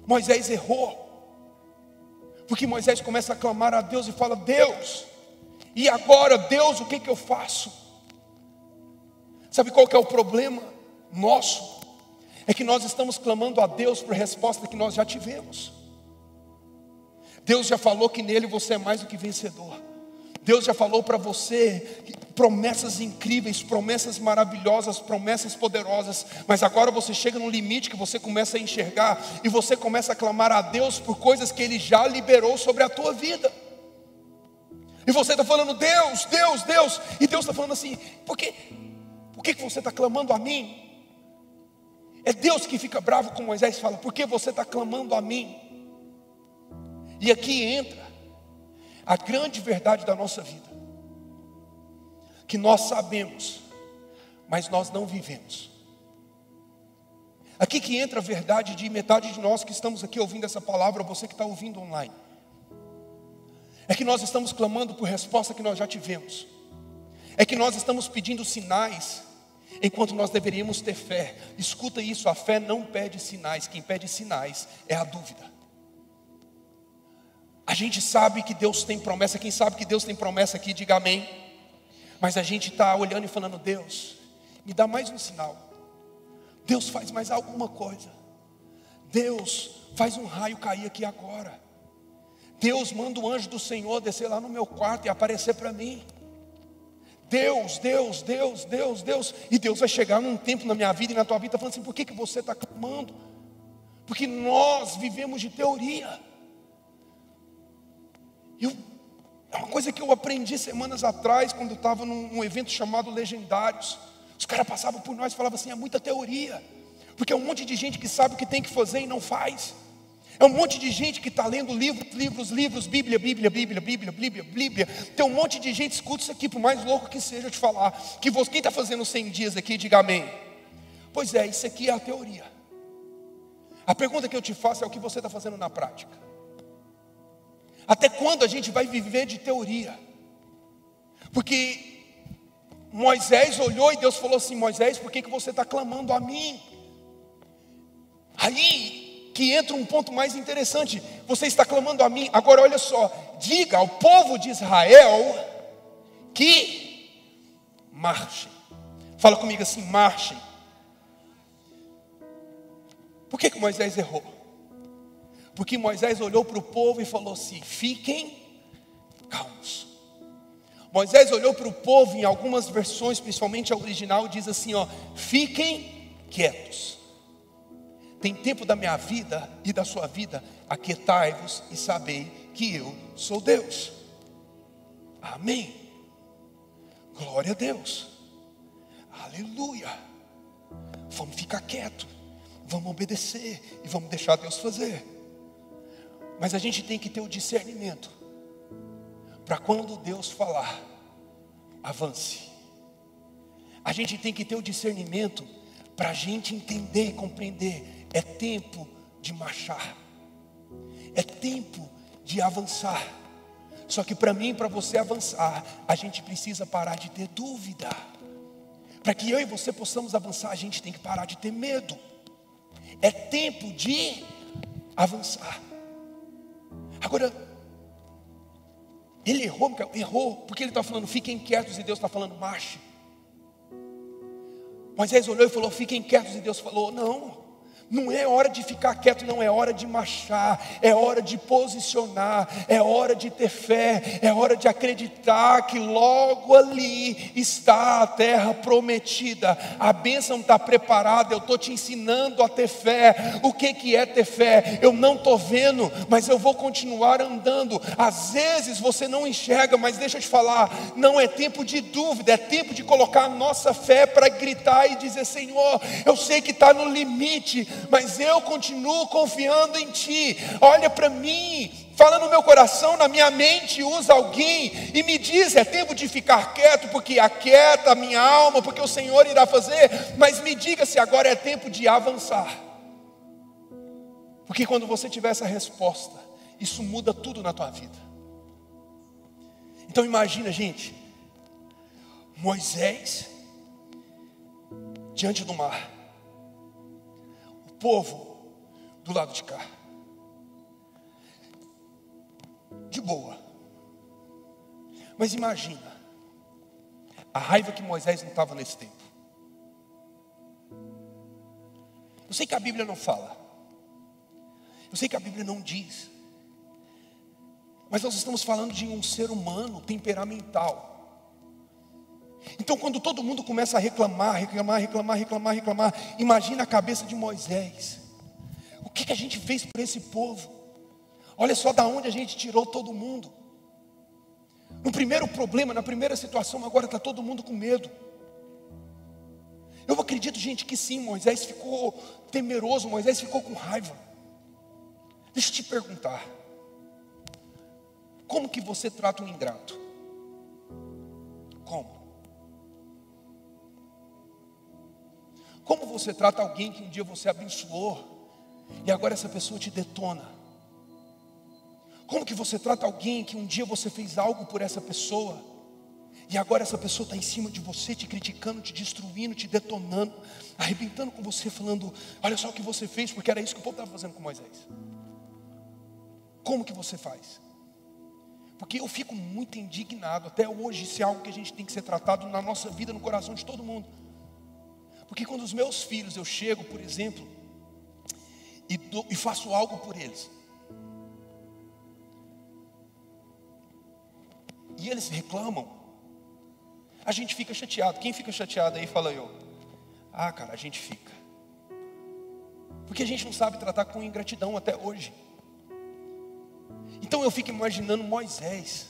Moisés errou, porque Moisés começa a clamar a Deus e fala: Deus, e agora Deus, o que eu faço? Sabe qual que é o problema nosso? É que nós estamos clamando a Deus por resposta que nós já tivemos. Deus já falou que nele você é mais do que vencedor. Deus já falou para você promessas incríveis, promessas maravilhosas, promessas poderosas. Mas agora você chega num limite que você começa a enxergar e você começa a clamar a Deus por coisas que Ele já liberou sobre a tua vida. E você está falando: Deus, Deus, Deus. E Deus está falando assim: por que você está clamando a mim? É Deus que fica bravo com Moisés e fala: por que você está clamando a mim? E aqui entra a grande verdade da nossa vida, que nós sabemos, mas nós não vivemos. Aqui que entra a verdade de metade de nós que estamos aqui ouvindo essa palavra, você que está ouvindo online. É que nós estamos clamando por resposta que nós já tivemos. É que nós estamos pedindo sinais, enquanto nós deveríamos ter fé. Escuta isso, a fé não pede sinais, quem pede sinais é a dúvida. A gente sabe que Deus tem promessa. Quem sabe que Deus tem promessa aqui, diga amém. Mas a gente está olhando e falando: Deus, me dá mais um sinal. Deus, faz mais alguma coisa. Deus, faz um raio cair aqui agora. Deus, manda o anjo do Senhor descer lá no meu quarto e aparecer para mim. Deus, Deus, Deus, Deus, Deus. E Deus vai chegar num tempo na minha vida e na tua vida falando assim: por que você está clamando? Porque nós vivemos de teoria. É uma coisa que eu aprendi semanas atrás, quando eu estava num evento chamado Legendários. Os caras passavam por nós e falavam assim: é muita teoria. Porque é um monte de gente que sabe o que tem que fazer e não faz. É um monte de gente que está lendo livros, Bíblia. Tem um monte de gente, escuta isso aqui, por mais louco que seja eu te falar, que quem está fazendo 100 dias aqui, diga amém. Pois é, isso aqui é a teoria. A pergunta que eu te faço é: o que você está fazendo na prática? Até quando a gente vai viver de teoria? Porque Moisés olhou e Deus falou assim: Moisés, por que você está clamando a mim? Aí que entra um ponto mais interessante. Você está clamando a mim. Agora olha só, diga ao povo de Israel que marchem. Fala comigo assim: marchem. Por que Moisés errou? Porque Moisés olhou para o povo e falou assim: fiquem calmos. Moisés olhou para o povo, em algumas versões, principalmente a original, diz assim, ó: fiquem quietos. Tem tempo da minha vida e da sua vida, aquietai-vos e sabei que eu sou Deus. Amém. Glória a Deus. Aleluia. Vamos ficar quietos, vamos obedecer e vamos deixar Deus fazer. Mas a gente tem que ter o discernimento para quando Deus falar, avance. A gente tem que ter o discernimento para a gente entender e compreender. É tempo de marchar, é tempo de avançar. Só que para mim, para você avançar, a gente precisa parar de ter dúvida. Para que eu e você possamos avançar, a gente tem que parar de ter medo. É tempo de avançar. Agora, ele errou, porque ele está falando fiquem quietos e Deus está falando marche. Moisés olhou e falou fiquem quietos e Deus falou não é hora de ficar quieto, não, é hora de marchar, é hora de posicionar, é hora de ter fé, é hora de acreditar que logo ali está a terra prometida, a bênção está preparada. Eu estou te ensinando a ter fé. O que é ter fé? Eu não estou vendo, mas eu vou continuar andando. Às vezes você não enxerga, mas deixa eu te falar, não é tempo de dúvida, é tempo de colocar a nossa fé para gritar e dizer: Senhor, eu sei que está no limite, mas eu continuo confiando em Ti. Olha para mim, fala no meu coração, na minha mente, usa alguém e me diz: é tempo de ficar quieto, porque aquieta a minha alma, porque o Senhor irá fazer. Mas me diga se agora é tempo de avançar. Porque quando você tiver essa resposta, isso muda tudo na tua vida. Então imagina, gente, Moisés diante do mar, povo do lado de cá, de boa. Mas imagina a raiva que Moisés não estava nesse tempo. Eu sei que a Bíblia não fala, eu sei que a Bíblia não diz, mas nós estamos falando de um ser humano temperamental. Então quando todo mundo começa a reclamar, imagina a cabeça de Moisés. O que a gente fez por esse povo? Olha só da onde a gente tirou todo mundo. No primeiro problema, na primeira situação, agora está todo mundo com medo. Eu acredito, gente, que sim, Moisés ficou temeroso, Moisés ficou com raiva. Deixa eu te perguntar, como que você trata um ingrato? Como? Como você trata alguém que um dia você abençoou e agora essa pessoa te detona? Como que você trata alguém que um dia você fez algo por essa pessoa e agora essa pessoa está em cima de você, te criticando, te destruindo, te detonando, arrebentando com você, falando: olha só o que você fez, porque era isso que o povo estava fazendo com Moisés. Como que você faz? Porque eu fico muito indignado, até hoje isso é algo que a gente tem que ser tratado na nossa vida, no coração de todo mundo. Porque quando os meus filhos, eu chego, por exemplo, e faço algo por eles, e eles reclamam, a gente fica chateado. Quem fica chateado aí, fala eu. Cara, a gente fica. Porque a gente não sabe tratar com ingratidão até hoje. Então eu fico imaginando Moisés,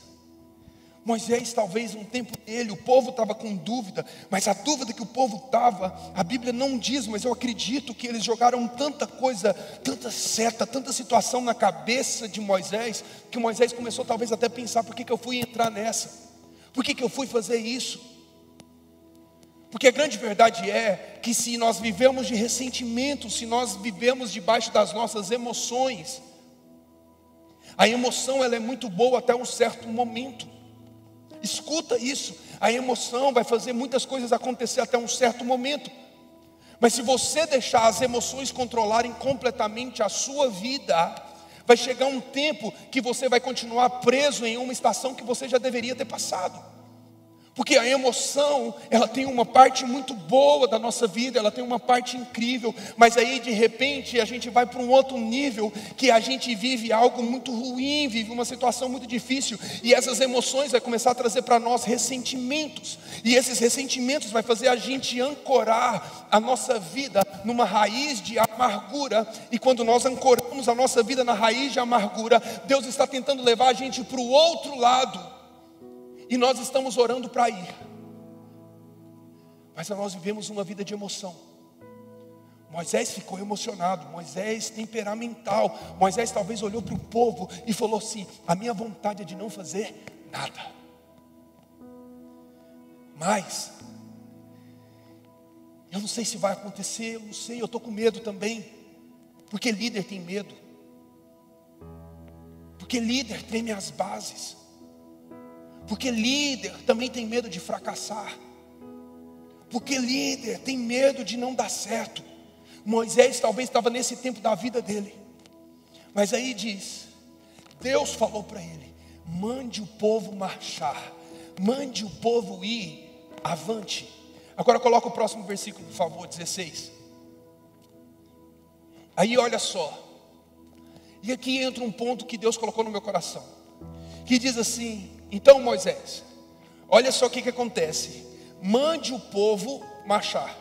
talvez um tempo dele, o povo estava com dúvida, mas a dúvida que o povo estava, a Bíblia não diz, mas eu acredito que eles jogaram tanta coisa, tanta seta, tanta situação na cabeça de Moisés, que Moisés começou talvez até a pensar: por que eu fui entrar nessa? Por que eu fui fazer isso? Porque a grande verdade é que se nós vivemos de ressentimento, se nós vivemos debaixo das nossas emoções, a emoção ela é muito boa até um certo momento. Escuta isso. A emoção vai fazer muitas coisas acontecer até um certo momento. Mas se você deixar as emoções controlarem completamente a sua vida, vai chegar um tempo que você vai continuar preso em uma estação que você já deveria ter passado. Porque a emoção, ela tem uma parte muito boa da nossa vida, ela tem uma parte incrível, mas aí de repente a gente vai para um outro nível, que a gente vive algo muito ruim, vive uma situação muito difícil, e essas emoções vai começar a trazer para nós ressentimentos, e esses ressentimentos vai fazer a gente ancorar a nossa vida numa raiz de amargura, e quando nós ancoramos a nossa vida na raiz de amargura, Deus está tentando levar a gente para o outro lado, e nós estamos orando para ir, mas nós vivemos uma vida de emoção. Moisés ficou emocionado, Moisés temperamental, Moisés talvez olhou para o povo e falou assim: a minha vontade é de não fazer nada. Mas eu não sei se vai acontecer, eu não sei, eu estou com medo também, porque líder tem medo, porque líder treme as bases, porque líder também tem medo de fracassar, porque líder tem medo de não dar certo. Moisés talvez estava nesse tempo da vida dele, mas aí diz, Deus falou para ele: mande o povo marchar, mande o povo ir avante. Agora coloca o próximo versículo, por favor, 16. Aí olha só, e aqui entra um ponto que Deus colocou no meu coração, que diz assim: então Moisés, olha só o que acontece, mande o povo marchar.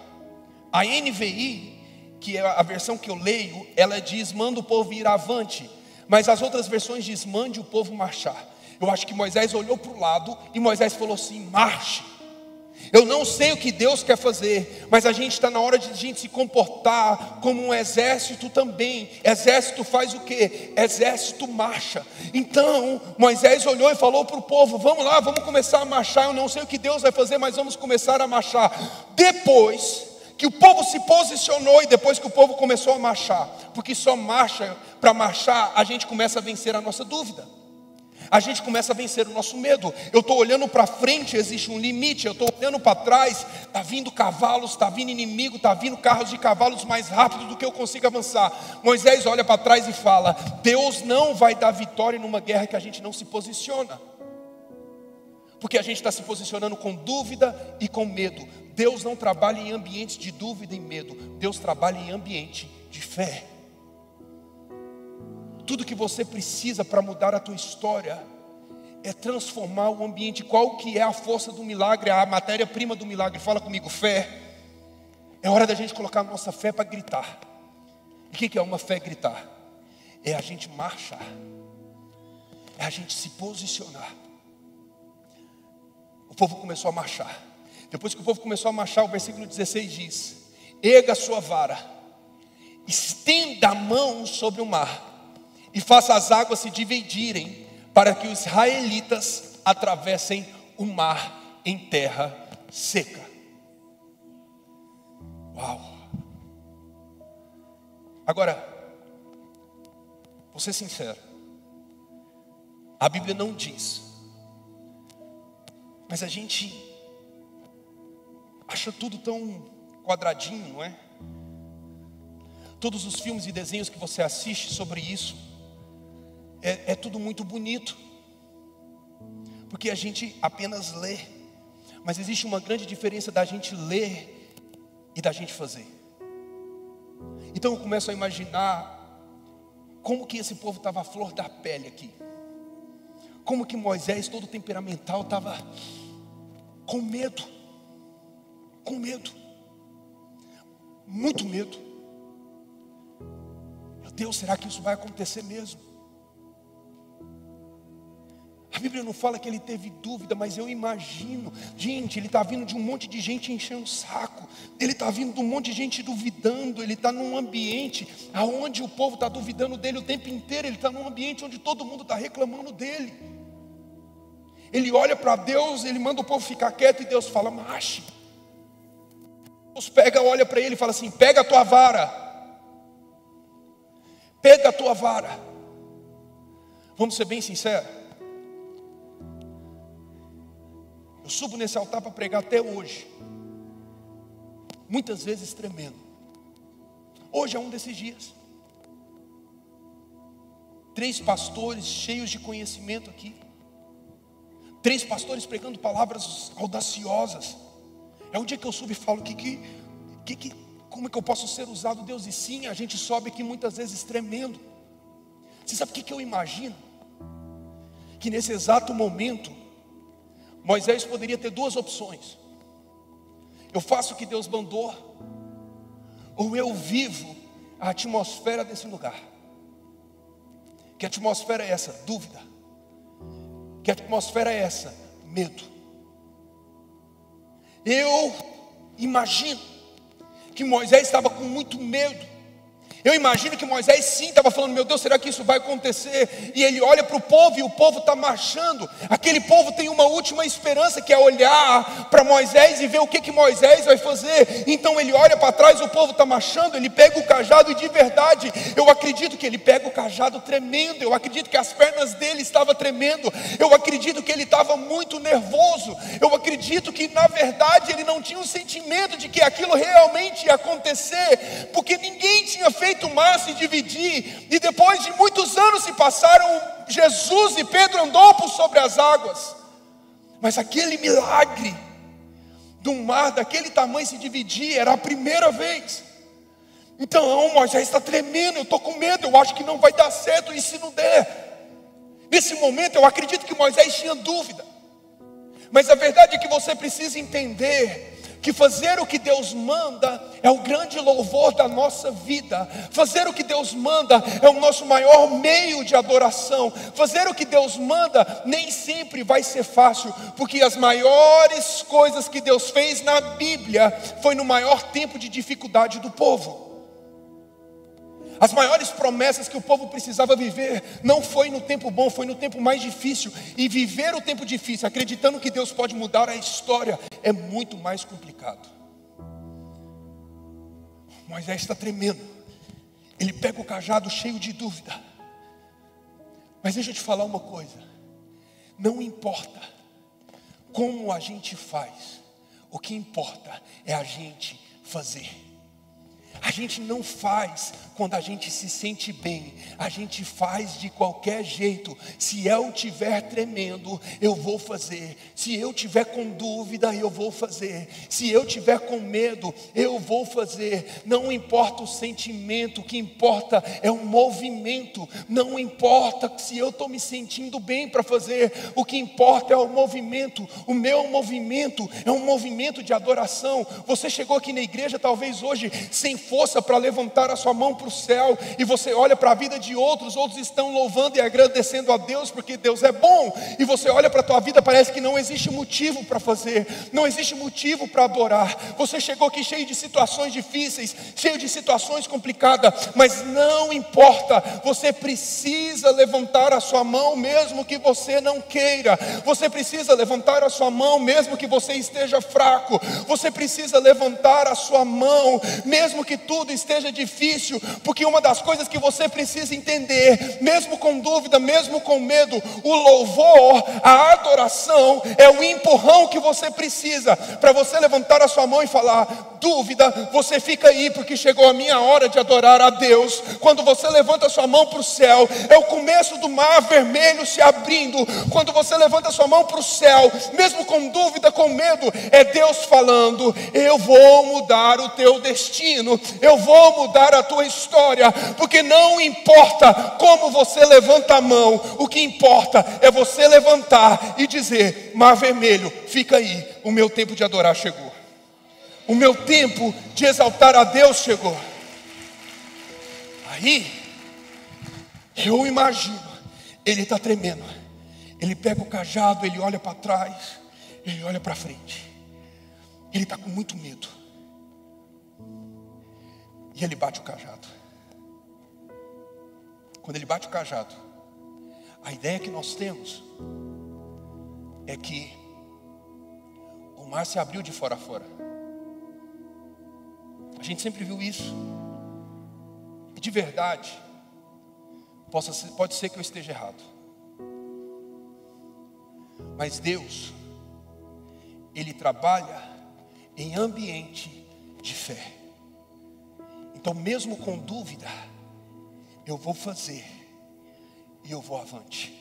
A NVI, que é a versão que eu leio, ela diz: manda o povo ir avante, mas as outras versões diz: mande o povo marchar. Eu acho que Moisés olhou para o lado e Moisés falou assim: marche. Eu não sei o que Deus quer fazer, mas a gente está na hora de a gente se comportar como um exército também. Exército faz o quê? Exército marcha. Então Moisés olhou e falou para o povo: vamos lá, vamos começar a marchar. Eu não sei o que Deus vai fazer, mas vamos começar a marchar. Depois que o povo se posicionou e depois que o povo começou a marchar, porque só marcha, para marchar a gente começa a vencer a nossa dúvida, a gente começa a vencer o nosso medo. Eu estou olhando para frente, existe um limite. Eu estou olhando para trás, está vindo cavalos, está vindo inimigo, está vindo carros de cavalos mais rápido do que eu consigo avançar. Moisés olha para trás e fala: Deus não vai dar vitória numa guerra que a gente não se posiciona, porque a gente está se posicionando com dúvida e com medo. Deus não trabalha em ambientes de dúvida e medo, Deus trabalha em ambiente de fé. Tudo que você precisa para mudar a tua história é transformar o ambiente. Qual que é a força do milagre, a matéria-prima do milagre? Fala comigo: fé. É hora da gente colocar a nossa fé para gritar. E o que é uma fé gritar? É a gente marchar, é a gente se posicionar. O povo começou a marchar. Depois que o povo começou a marchar, o versículo 16 diz: erga a sua vara, estenda a mão sobre o mar e faça as águas se dividirem, para que os israelitas atravessem o mar em terra seca. Uau! Agora, vou ser sincero, a Bíblia não diz, mas a gente acha tudo tão quadradinho, não é? Todos os filmes e desenhos que você assiste sobre isso, é tudo muito bonito, porque a gente apenas lê. Mas existe uma grande diferença da gente ler e da gente fazer. Então eu começo a imaginar como que esse povo estava à flor da pele aqui, como que Moisés, todo temperamental, estava com medo, muito medo. Meu Deus, será que isso vai acontecer mesmo? A Bíblia não fala que ele teve dúvida, mas eu imagino, gente, ele está vindo de um monte de gente enchendo o saco, ele está vindo de um monte de gente duvidando, ele está num ambiente onde o povo está duvidando dele o tempo inteiro, ele está num ambiente onde todo mundo está reclamando dele. Ele olha para Deus, ele manda o povo ficar quieto e Deus fala: marche. Deus pega, olha para ele e fala assim: pega a tua vara, pega a tua vara. Vamos ser bem sinceros, Eu subo nesse altar para pregar até hoje, muitas vezes tremendo. Hoje é um desses dias. 3 pastores cheios de conhecimento aqui. 3 pastores pregando palavras audaciosas. É um dia que eu subo e falo, como é que eu posso ser usado, Deus? E sim, a gente sobe aqui muitas vezes tremendo. Você sabe o que eu imagino? Que nesse exato momento, Moisés poderia ter 2 opções. Eu faço o que Deus mandou, ou eu vivo a atmosfera desse lugar. Que atmosfera é essa? Dúvida. Que atmosfera é essa? Medo. Eu imagino que Moisés estava com muito medo. Eu imagino que Moisés sim estava falando, meu Deus, será que isso vai acontecer? E ele olha para o povo e o povo está marchando. Aquele povo tem uma última esperança, que é olhar para Moisés e ver o que Moisés vai fazer. Então ele olha para trás, o povo está marchando, ele pega o cajado e de verdade, eu acredito que ele pega o cajado tremendo. Eu acredito que as pernas dele estavam tremendo. Eu acredito que ele estava muito nervoso. Eu acredito que na verdade ele não tinha o sentimento de que aquilo realmente ia acontecer, porque ninguém tinha feito o mar se dividir, e depois de muitos anos se passaram, Jesus e Pedro andou por sobre as águas, mas aquele milagre do mar daquele tamanho se dividir era a primeira vez. Então Moisés está tremendo, eu estou com medo, eu acho que não vai dar certo, e se não der? Nesse momento eu acredito que Moisés tinha dúvida, mas a verdade é que você precisa entender que fazer o que Deus manda é o grande louvor da nossa vida. Fazer o que Deus manda é o nosso maior meio de adoração. Fazer o que Deus manda nem sempre vai ser fácil, porque as maiores coisas que Deus fez na Bíblia foi no maior tempo de dificuldade do povo. As maiores promessas que o povo precisava viver não foi no tempo bom, foi no tempo mais difícil. E viver o tempo difícil, acreditando que Deus pode mudar a história, é muito mais complicado. Moisés está tremendo. Ele pega o cajado cheio de dúvida. Mas deixa eu te falar uma coisa. Não importa como a gente faz, o que importa é a gente fazer. A gente não faz quando a gente se sente bem, a gente faz de qualquer jeito. Se eu estiver tremendo, eu vou fazer. Se eu estiver com dúvida, eu vou fazer. Se eu estiver com medo, eu vou fazer. Não importa o sentimento, o que importa é o movimento. Não importa se eu estou me sentindo bem para fazer, o que importa é o movimento. O meu movimento é um movimento de adoração. Você chegou aqui na igreja talvez hoje sem força para levantar a sua mão para o céu, e você olha para a vida de outros estão louvando e agradecendo a Deus porque Deus é bom, e você olha para a tua vida, parece que não existe motivo para fazer, não existe motivo para adorar. Você chegou aqui cheio de situações difíceis, cheio de situações complicadas, mas não importa, você precisa levantar a sua mão mesmo que você não queira, você precisa levantar a sua mão mesmo que você esteja fraco, você precisa levantar a sua mão mesmo que tudo esteja difícil, porque uma das coisas que você precisa entender, mesmo com dúvida, mesmo com medo, o louvor, a adoração é o empurrão que você precisa para você levantar a sua mão e falar: dúvida, você fica aí, porque chegou a minha hora de adorar a Deus. Quando você levanta a sua mão para o céu, é o começo do mar vermelho se abrindo. Quando você levanta a sua mão para o céu, mesmo com dúvida, com medo, é Deus falando: eu vou mudar o teu destino, eu vou mudar a tua história, porque não importa como você levanta a mão, o que importa é você levantar e dizer: mar vermelho, fica aí, o meu tempo de adorar chegou, o meu tempo de exaltar a Deus chegou. Aí, eu imagino, ele está tremendo, ele pega o cajado, ele olha para trás, ele olha para frente, ele está com muito medo, e ele bate o cajado. Quando ele bate o cajado, a ideia que nós temos é que o mar se abriu de fora a fora. A gente sempre viu isso. E de verdade, pode ser que eu esteja errado, mas Deus, ele trabalha em ambiente de fé. Então, mesmo com dúvida, eu vou fazer e eu vou avante.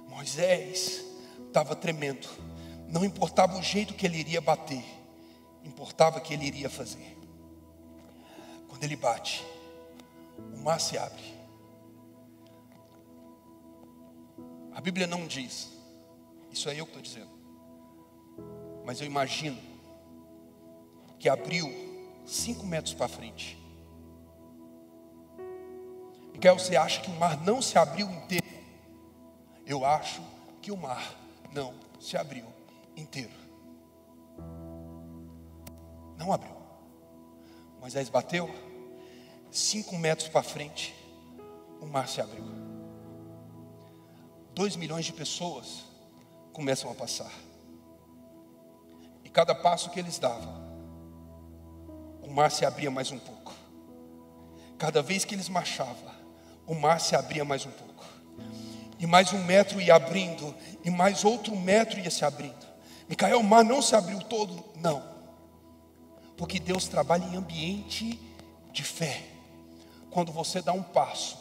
Moisés estava tremendo. Não importava o jeito que ele iria bater, importava que ele iria fazer. Quando ele bate, o mar se abre. A Bíblia não diz, isso é eu que estou dizendo, mas eu imagino que abriu 5 metros para frente. Micael, você acha que o mar não se abriu inteiro? Eu acho que o mar não se abriu inteiro. Não abriu. Moisés bateu 5 metros para frente, o mar se abriu. 2 milhões de pessoas começam a passar. E cada passo que eles davam, o mar se abria mais um pouco. Cada vez que eles marchavam, o mar se abria mais um pouco. E mais 1 metro ia abrindo, e mais outro metro ia se abrindo. Micael, o mar não se abriu todo? Não. Porque Deus trabalha em ambiente de fé. Quando você dá um passo,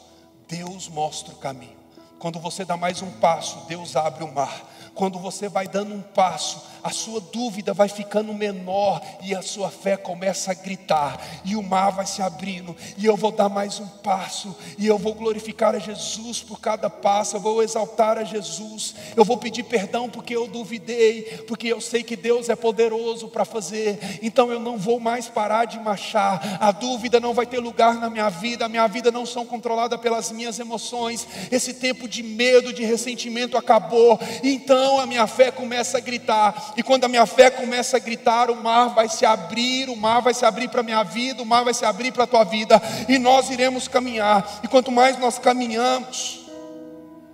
Deus mostra o caminho. Quando você dá mais um passo, Deus abre o mar. Quando você vai dando um passo, a sua dúvida vai ficando menor e a sua fé começa a gritar, e o mar vai se abrindo, e eu vou dar mais um passo, e eu vou glorificar a Jesus por cada passo, eu vou exaltar a Jesus, eu vou pedir perdão porque eu duvidei, porque eu sei que Deus é poderoso para fazer, então eu não vou mais parar de marchar, a dúvida não vai ter lugar na minha vida, a minha vida não são controlada pelas minhas emoções, esse tempo de medo, de ressentimento acabou, então a minha fé começa a gritar, e quando a minha fé começa a gritar, o mar vai se abrir, o mar vai se abrir para a minha vida, o mar vai se abrir para a tua vida, e nós iremos caminhar, e quanto mais nós caminhamos,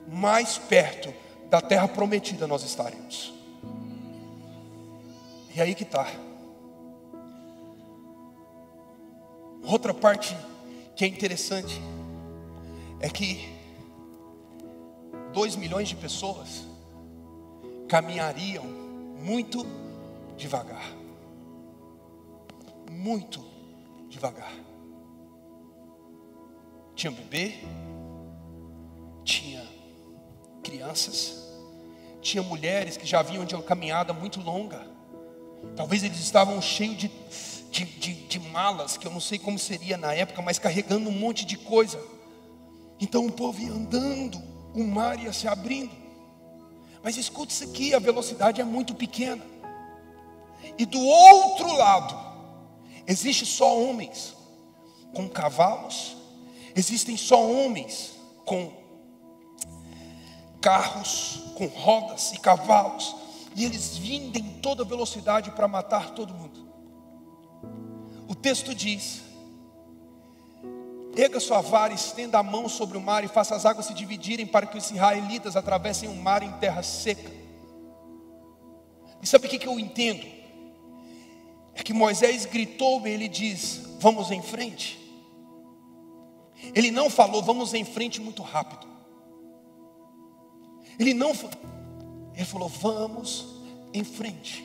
mais perto da terra prometida nós estaremos. E aí que está. Outra parte que é interessante, é que 2 milhões de pessoas caminhariam muito devagar. Muito devagar. Tinha bebê, tinha crianças, tinha mulheres que já vinham de uma caminhada muito longa. Talvez eles estavam cheios de malas, que eu não sei como seria na época, mas carregando um monte de coisa. Então o povo ia andando, o mar ia se abrindo. Mas escuta isso aqui, a velocidade é muito pequena. E do outro lado, existe só homens com cavalos, existem só homens com carros, com rodas e cavalos, e eles vinham em toda velocidade para matar todo mundo. O texto diz: erga sua vara, estenda a mão sobre o mar e faça as águas se dividirem para que os israelitas atravessem o mar em terra seca. E sabe o que eu entendo? É que Moisés gritou e ele diz: vamos em frente. Ele não falou vamos em frente muito rápido. Ele falou vamos em frente.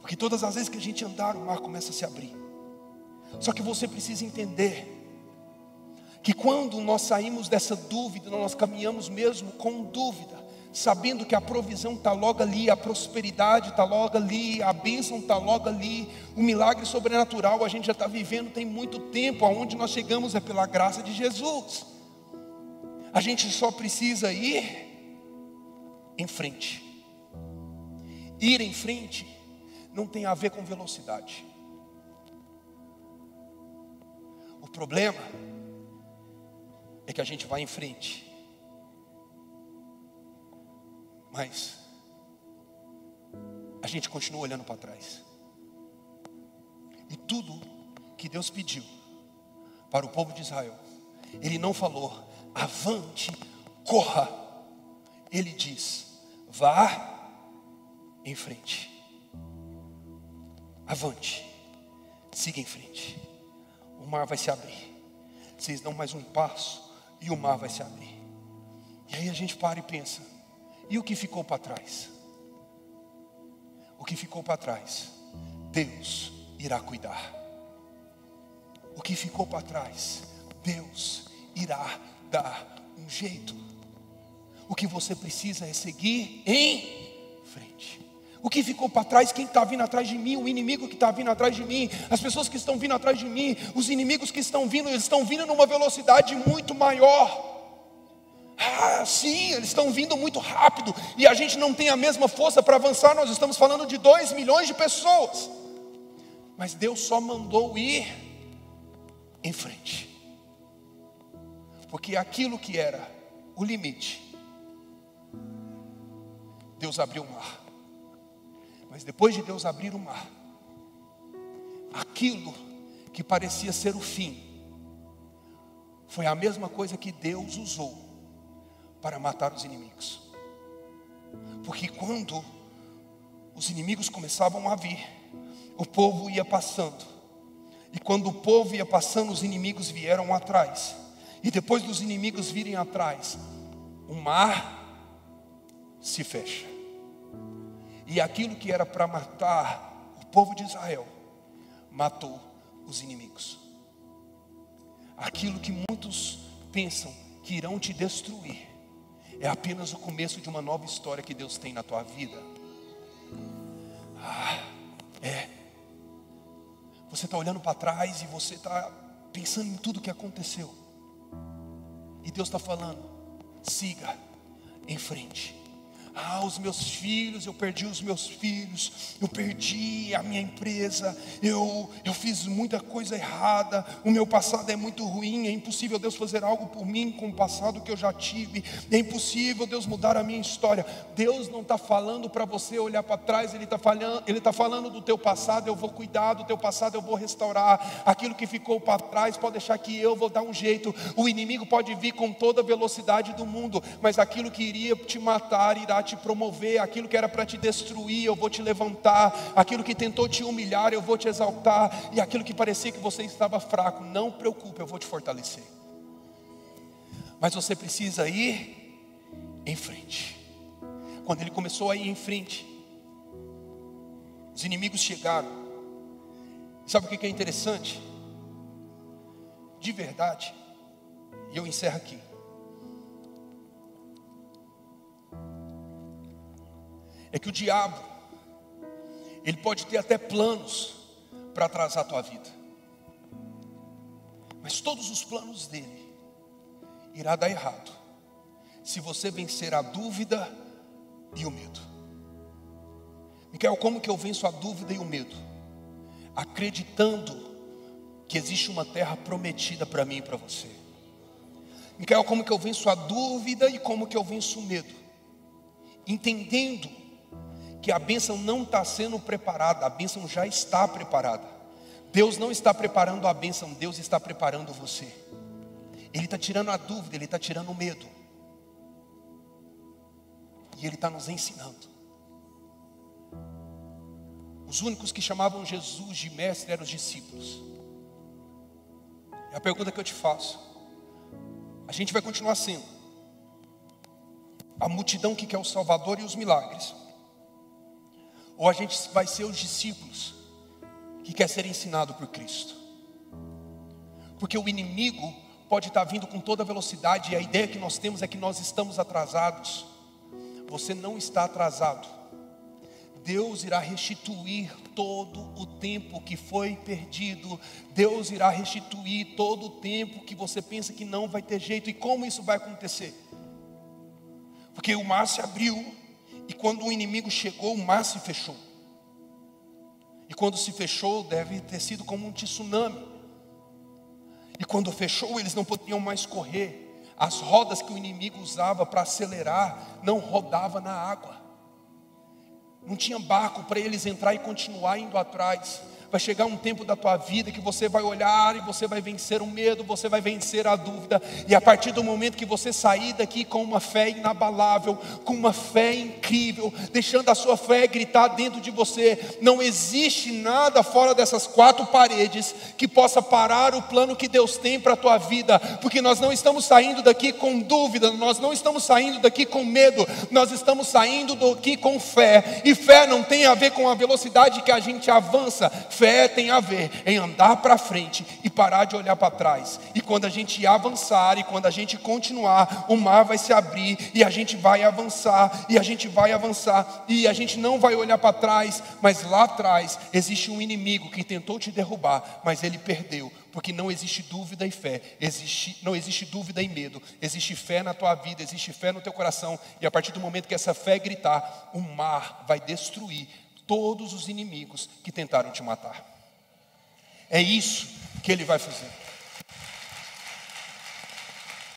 Porque todas as vezes que a gente andar, o mar começa a se abrir. Só que você precisa entender que quando nós saímos dessa dúvida, nós caminhamos mesmo com dúvida, sabendo que a provisão está logo ali, a prosperidade está logo ali, a bênção está logo ali, o milagre sobrenatural a gente já está vivendo tem muito tempo, aonde nós chegamos é pela graça de Jesus. A gente só precisa ir em frente. Ir em frente não tem a ver com velocidade. O problema é que a gente vai em frente, mas a gente continua olhando para trás. E tudo que Deus pediu para o povo de Israel, Ele não falou avante, corra. Ele diz: vá em frente, avante, siga em frente. O mar vai se abrir. Vocês dão mais um passo e o mar vai se abrir. E aí a gente para e pensa: e o que ficou para trás? o que ficou para trás, Deus irá cuidar. O que ficou para trás, Deus irá dar um jeito. O que você precisa é seguir em frente. O que ficou para trás, quem está vindo atrás de mim, o inimigo que está vindo atrás de mim, as pessoas que estão vindo atrás de mim, os inimigos que estão vindo, eles estão vindo numa velocidade muito maior. Sim, eles estão vindo muito rápido, e a gente não tem a mesma força para avançar. Nós estamos falando de 2 milhões de pessoas, mas Deus só mandou ir em frente, porque aquilo que era o limite, Deus abriu o mar. Mas depois de Deus abrir o mar, aquilo que parecia ser o fim, foi a mesma coisa que Deus usou para matar os inimigos. Porque quando os inimigos começavam a vir, o povo ia passando. E quando o povo ia passando, os inimigos vieram atrás. E depois dos inimigos virem atrás, o mar se fecha. E aquilo que era para matar o povo de Israel, matou os inimigos. Aquilo que muitos pensam que irão te destruir, é apenas o começo de uma nova história que Deus tem na tua vida. Você está olhando para trás e você está pensando em tudo que aconteceu. E Deus está falando, siga em frente. Os meus filhos, eu perdi os meus filhos, eu perdi a minha empresa, eu fiz muita coisa errada, o meu passado é muito ruim, é impossível Deus fazer algo por mim com o passado que eu já tive, é impossível Deus mudar a minha história. Deus não está falando para você olhar para trás, Ele está falando do teu passado. Eu vou cuidar do teu passado, eu vou restaurar. Aquilo que ficou para trás, pode deixar que eu vou dar um jeito. O inimigo pode vir com toda a velocidade do mundo, mas aquilo que iria te matar, irá te promover. Aquilo que era para te destruir, eu vou te levantar. Aquilo que tentou te humilhar, eu vou te exaltar. E aquilo que parecia que você estava fraco, não preocupe, eu vou te fortalecer. Mas você precisa ir em frente. Quando ele começou a ir em frente, os inimigos chegaram. Sabe o que é interessante? De verdade, e eu encerro aqui. É que o diabo, ele pode ter até planos para atrasar a tua vida, mas todos os planos dele irá dar errado se você vencer a dúvida e o medo. Micael, como que eu venço a dúvida e o medo? Acreditando que existe uma terra prometida para mim e para você. Micael, como que eu venço a dúvida e como que eu venço o medo? Entendendo que a bênção não está sendo preparada, a bênção já está preparada. Deus não está preparando a bênção, Deus está preparando você. Ele está tirando a dúvida, Ele está tirando o medo. E Ele está nos ensinando. Os únicos que chamavam Jesus de mestre eram os discípulos. E a pergunta que eu te faço: a gente vai continuar sendo a multidão que quer o Salvador e os milagres, ou a gente vai ser os discípulos que quer ser ensinado por Cristo? Porque o inimigo pode estar vindo com toda velocidade, e a ideia que nós temos é que nós estamos atrasados. Você não está atrasado. Deus irá restituir todo o tempo que foi perdido. Deus irá restituir todo o tempo que você pensa que não vai ter jeito. E como isso vai acontecer? Porque o mar se abriu, e quando o inimigo chegou, o mar se fechou. E quando se fechou, deve ter sido como um tsunami. E quando fechou, eles não podiam mais correr. As rodas que o inimigo usava para acelerar não rodavam na água. Não tinha barco para eles entrar e continuar indo atrás. vai chegar um tempo da tua vida que você vai olhar e você vai vencer o medo, você vai vencer a dúvida, e a partir do momento que você sair daqui com uma fé inabalável, com uma fé incrível, deixando a sua fé gritar dentro de você, não existe nada fora dessas quatro paredes que possa parar o plano que Deus tem para a tua vida, porque nós não estamos saindo daqui com dúvida, nós não estamos saindo daqui com medo, nós estamos saindo daqui com fé, e fé não tem a ver com a velocidade que a gente avança, fé tem a ver em andar para frente e parar de olhar para trás, e quando a gente avançar, e quando a gente continuar, o mar vai se abrir, e a gente vai avançar, e a gente vai avançar, e a gente não vai olhar para trás, mas lá atrás existe um inimigo que tentou te derrubar, mas ele perdeu, porque não existe dúvida e fé, não existe dúvida e medo, existe fé na tua vida, existe fé no teu coração, e a partir do momento que essa fé gritar, o mar vai destruir todos os inimigos que tentaram te matar. É isso que ele vai fazer.